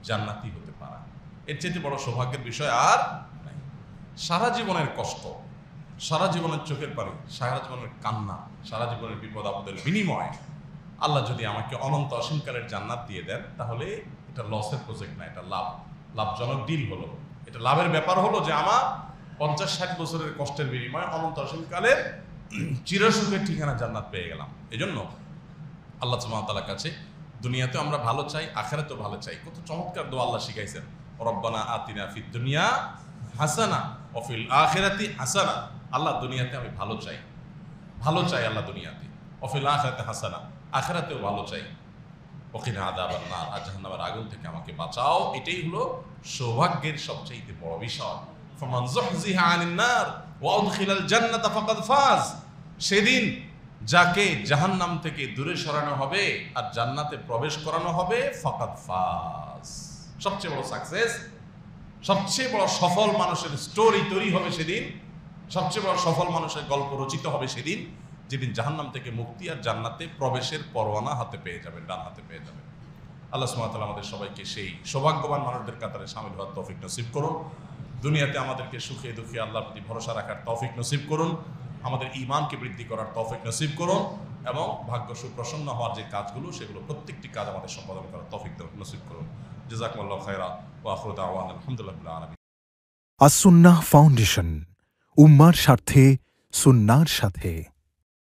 S1: জান্নাতি হতে পারা, এর চেয়ে বড় সৌভাগ্যের বিষয় আর নাই। সারা জীবনের কষ্ট, সারা জীবনের চোখের পানি, সারা জীবনের কান্না, সারা জীবনের বিপদ আপদের বিনিময়ে আল্লাহ যদি আমাকে অনন্ত অসীমকালের জান্নাত দিয়ে দেন, তাহলে এটা লসের প্রজেক্ট না, এটা লাভজনক ডিল হলো। এটা লাভের ব্যাপার হলো যে আমার 50-60 বছরের কষ্টের বিনিময়ে অনন্ত অসীমকালের চিরসুখের ঠিকানা জান্নাত পেয়ে গেলাম। এই জন্য আল্লাহ সুবহানাহু ওয়া তাআলার কাছে দুনিয়াতে আমরা ভালো চাই, আখিরাতেও ভালো চাই। কত চমৎকার দোয়া আল্লাহ শিখাইছেন, রব্বানা আতিনা ফিদ দুনিয়া হাসানা ওয়া ফিল আখিরাতি হাসানা। আল্লাহ দুনিয়াতে আমি ভালো চাই, ভালো চাই আল্লাহ দুনিয়াতে, ওয়া ফিল আখিরাতি হাসানা, আখিরাতেও ভালো চাই, ওয়া কিনা আযাবান নার, আর জাহান্নামের আগুন থেকে আমাকে বাঁচাও। এটাই হলো সৌভাগ্যের সবচেয়ে বড় বিষয়। ফামান যুহজিহা আনিন নার ওয়া উদখিলাল জান্নাতা ফাকাদ ফাজ। সেদিন যাকে জাহান্নাম থেকে দূরে সরানো হবে আর জান্নাতে প্রবেশ করানো হবে, ফাকাদ ফাজ, সবচেয়ে বড় সাকসেস, সবচেয়ে বড় সফল মানুষের স্টোরি তৈরি হবে সেদিন, সবচেয়ে বড় সফল মানুষের গল্প রচিত হবে সেদিন, যেদিন জাহান্নাম থেকে মুক্তি আর জান্নাতে প্রবেশের পরোয়ানা হাতে পেয়ে যাবেন, ডান হাতে পেয়ে যাবেন। আল্লাহ সুবহানাহু ওয়া তাআলা আমাদের সবাইকে সেই সৌভাগ্যবান মানুষদের কাতারে শামিল হওয়ার তৌফিক নসিব করুন। দুনিয়াতে আমাদেরকে সুখে দুঃখে আল্লাহর প্রতি ভরসা রাখার তৌফিক নসিব করুন, আমাদের ঈমানকে বৃদ্ধি করার তৌফিক নসিব করুন, এবং ভাগ্য সুপ্রসন্ন হওয়ার যে কাজগুলো, সেগুলো প্রত্যেকটি কাজ আমাদের সম্পাদন করার তৌফিক নসিব করুন। জাযাকুমুল্লাহু খায়রা ওয়া আখিরু দাওয়ানা আলহামদুলিল্লাহি রাব্বিল আলামিন।
S2: আস-সুন্নাহ ফাউন্ডেশন, উম্মার স্বার্থে সুন্নাহর সাথে।